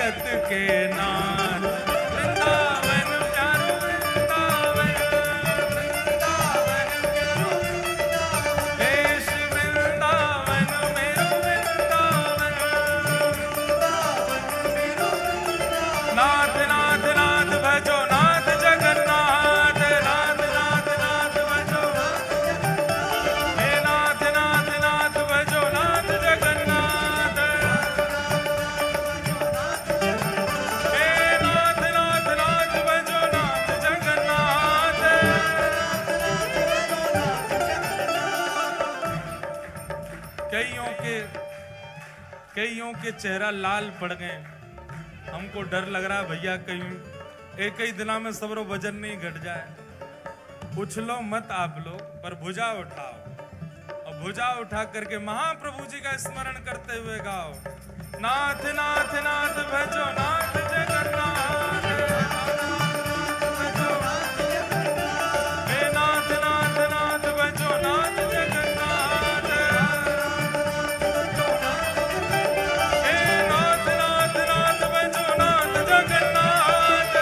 जगत के नाथ। वृंदावन प्यारो वृंदावन, देश वृंदावन मेरो वृंदावन। नाथ नाथ नाथ भजो नाथ जगन्नाथ, नाथ नाथ नाथ भजो, हे नाथ नाथ नाथ भजो नाथ जगन्नाथ, हे नाथ नाथ नाथ भजो नाथ जगन्नाथ। कईयों के चेहरा लाल पड़ गए। हमको डर लग रहा है भैया कहीं एक ही दिना में सबरो वजन नहीं घट जाए। उछलो मत आप लोग, पर भुजा उठाओ और भुजा उठा करके महाप्रभु जी का स्मरण करते हुए गाओ। नाथ नाथ नाथ भजो नाथ जगन्नाथ, हे नाथ नाथ नाथ भजो नाथ जगन्नाथ, हे नाथ नाथ नाथ भजो नाथ जगन्नाथ,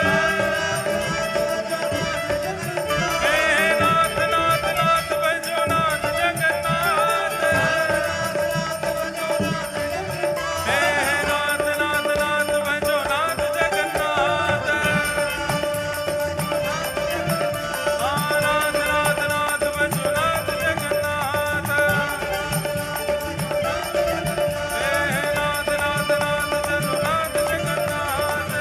हे नाथ नाथ नाथ भजो नाथ जगन्नाथ, हे नाथ नाथ नाथ भजो नाथ जगन्नाथ। नाथ नाथ नाथ भजो नाथ जगन्नाथ, हे नाथ नाथ नाथ भजो नाथ जगन्नाथ।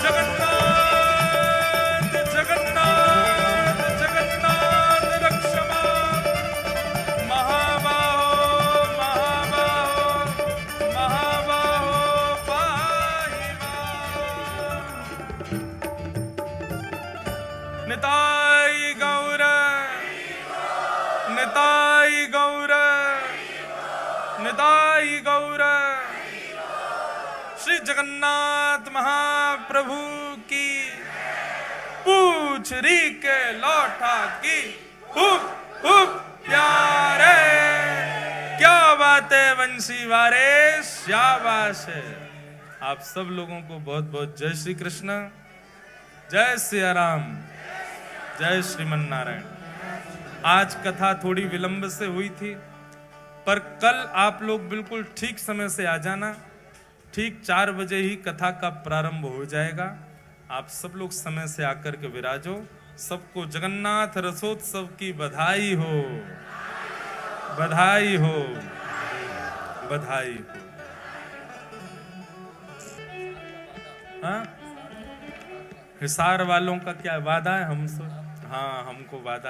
जगन्नाथ जगन्नाथ जगन्नाथ रक्ष मां, महाबाहो महाबाहो महाबाहो पाहि मां। निताई गौर निताई गौर निताई गौर। श्री जगन्नाथ महाप्रभु की पूछ री के लौटा की हुप हुप प्यारे। क्या बात है वंशी वारे, शाबाश है। आप सब लोगों को बहुत बहुत जय श्री कृष्ण, जय सिया राम, जय श्रीमन नारायण। आज कथा थोड़ी विलंब से हुई थी, पर कल आप लोग बिल्कुल ठीक समय से आ जाना। ठीक 4 बजे ही कथा का प्रारंभ हो जाएगा। आप सब लोग समय से आकर के विराजो। सबको जगन्नाथ रसोत्सव की बधाई हो, बधाई हो, बधाई हो। हाँ, हिसार वालों का क्या वादा है हमसे? हाँ, हमको वादा